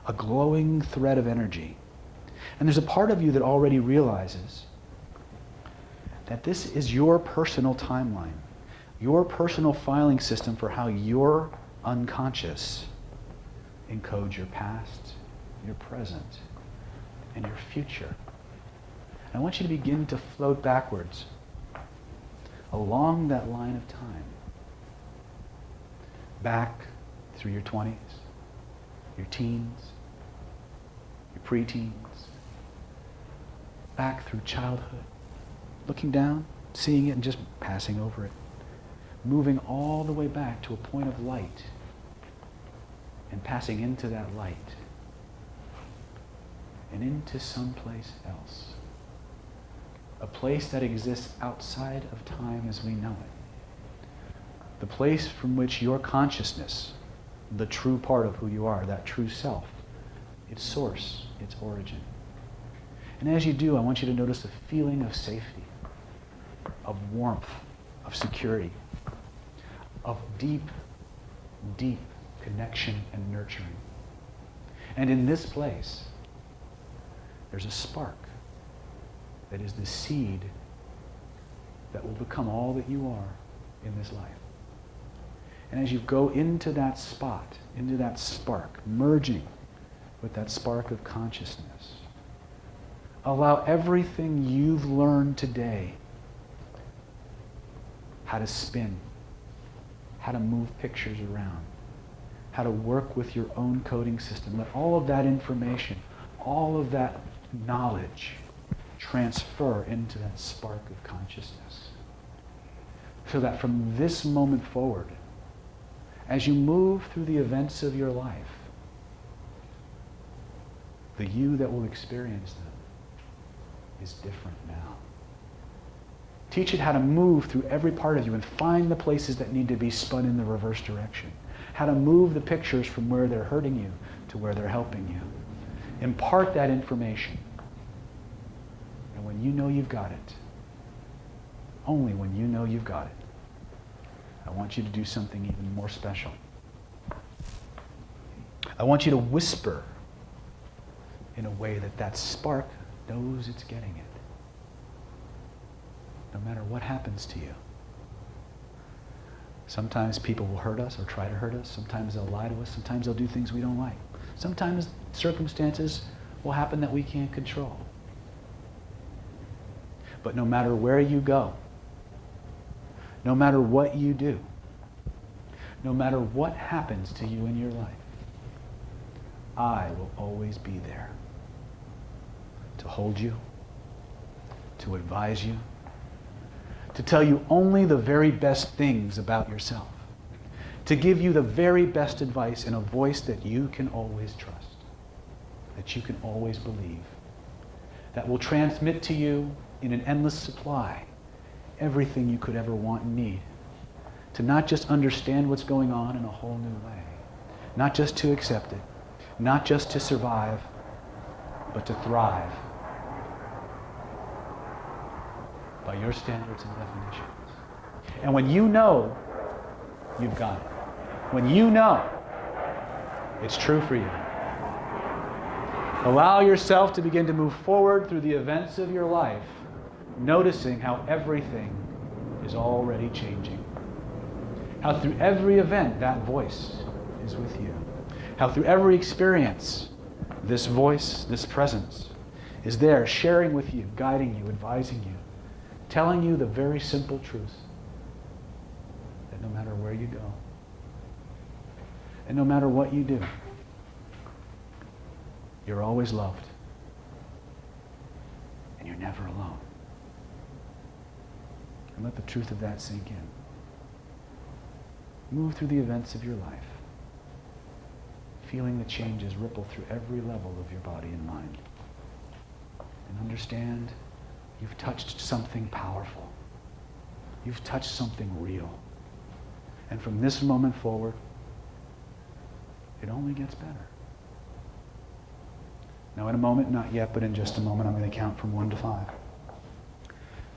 a glowing thread of energy. And there's a part of you that already realizes that this is your personal timeline, your personal filing system for how your unconscious encodes your past, your present, and your future. I want you to begin to float backwards along that line of time. Back through your 20s, your teens, your preteens, back through childhood, looking down, seeing it, and just passing over it. Moving all the way back to a point of light and passing into that light and into someplace else. A place that exists outside of time as we know it. The place from which your consciousness, the true part of who you are, that true self, its source, its origin. And as you do, I want you to notice a feeling of safety, of warmth, of security, of deep, deep connection and nurturing. And in this place, there's a spark that is the seed that will become all that you are in this life. And as you go into that spot, into that spark, merging with that spark of consciousness, allow everything you've learned today, how to spin, how to move pictures around, how to work with your own coding system, let all of that information, all of that knowledge transfer into that spark of consciousness. So that from this moment forward, as you move through the events of your life, the you that will experience them is different now. Teach it how to move through every part of you and find the places that need to be spun in the reverse direction. How to move the pictures from where they're hurting you to where they're helping you. Impart that information. And when you know you've got it, only when you know you've got it, I want you to do something even more special. I want you to whisper in a way that that spark knows it's getting it. No matter what happens to you. Sometimes people will hurt us or try to hurt us. Sometimes they'll lie to us. Sometimes they'll do things we don't like. Sometimes circumstances will happen that we can't control. But no matter where you go, no matter what you do, no matter what happens to you in your life, I will always be there to hold you, to advise you, to tell you only the very best things about yourself, to give you the very best advice in a voice that you can always trust, that you can always believe, that will transmit to you in an endless supply everything you could ever want and need, to not just understand what's going on in a whole new way, not just to accept it, not just to survive, but to thrive by your standards and definitions. And when you know, you've got it. When you know, it's true for you. Allow yourself to begin to move forward through the events of your life, noticing how everything is already changing. How through every event, that voice is with you. How through every experience, this voice, this presence, is there, sharing with you, guiding you, advising you, telling you the very simple truth that no matter where you go, and no matter what you do, you're always loved, and you're never alone. And let the truth of that sink in. Move through the events of your life, feeling the changes ripple through every level of your body and mind. And understand you've touched something powerful. You've touched something real. And from this moment forward, it only gets better. Now in a moment, not yet, but in just a moment, I'm going to count from 1 to 5.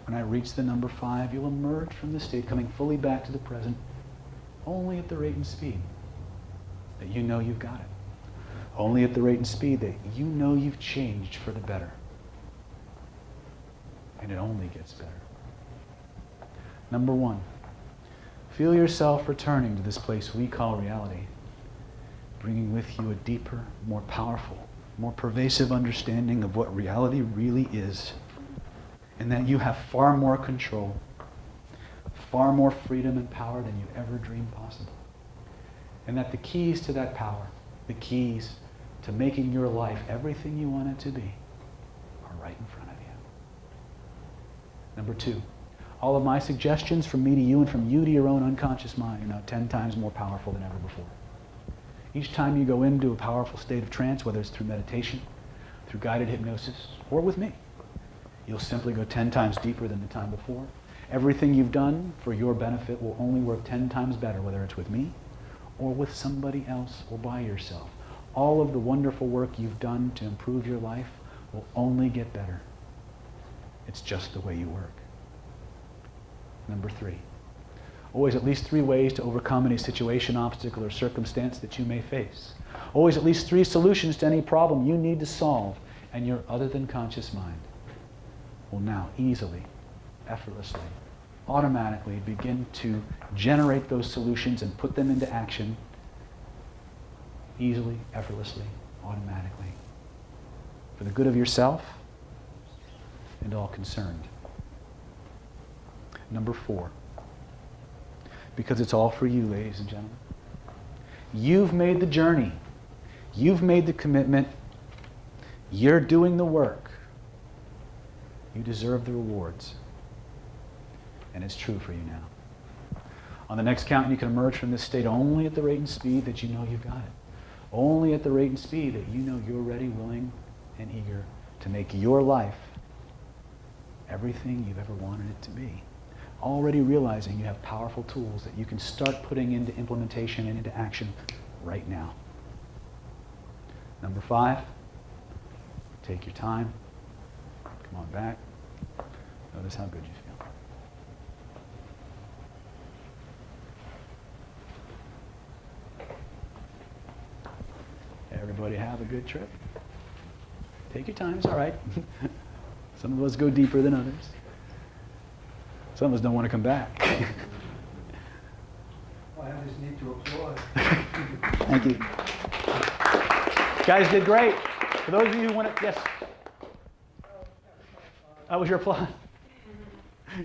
When I reach the number 5, you'll emerge from this state, coming fully back to the present, only at the rate and speed that you know you've got it. Only at the rate and speed that you know you've changed for the better. And it only gets better. Number 1, feel yourself returning to this place we call reality, bringing with you a deeper, more powerful, more pervasive understanding of what reality really is, and that you have far more control, far more freedom and power than you ever dreamed possible. And that the keys to that power, the keys to making your life everything you want it to be, are right in front of you. Number 2, all of my suggestions from me to you and from you to your own unconscious mind are now 10 times more powerful than ever before. Each time you go into a powerful state of trance, whether it's through meditation, through guided hypnosis, or with me, you'll simply go 10 times deeper than the time before. Everything you've done for your benefit will only work 10 times better, whether it's with me or with somebody else or by yourself. All of the wonderful work you've done to improve your life will only get better. It's just the way you work. Number 3, always at least 3 ways to overcome any situation, obstacle, or circumstance that you may face. Always at least 3 solutions to any problem you need to solve, and your other than conscious mind will now easily, effortlessly, automatically begin to generate those solutions and put them into action easily, effortlessly, automatically, for the good of yourself and all concerned. Number 4, because it's all for you, ladies and gentlemen. You've made the journey. You've made the commitment. You're doing the work. You deserve the rewards. And it's true for you now. On the next count, you can emerge from this state only at the rate and speed that you know you've got it. Only at the rate and speed that you know you're ready, willing, and eager to make your life everything you've ever wanted it to be. Already realizing you have powerful tools that you can start putting into implementation and into action right now. Number 5, take your time. Come on back. Notice how good you feel. Everybody have a good trip. Take your time, it's all right. Some of us go deeper than others. Some of us don't want to come back. I just need to applaud. Thank you. Guys did great. For those of you who want to, yes. That was your applause.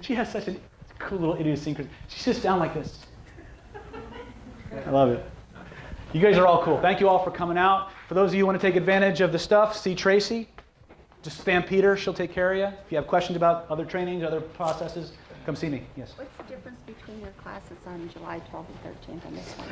She has such a cool little idiosyncrasy. She sits down like this. I love it. You guys are all cool. Thank you all for coming out. For those of you who want to take advantage of the stuff, see Tracy. Just spam Peter. She'll take care of you. If you have questions about other trainings, other processes, come see me. Yes? What's the difference between your classes on July 12th and 13th and this one?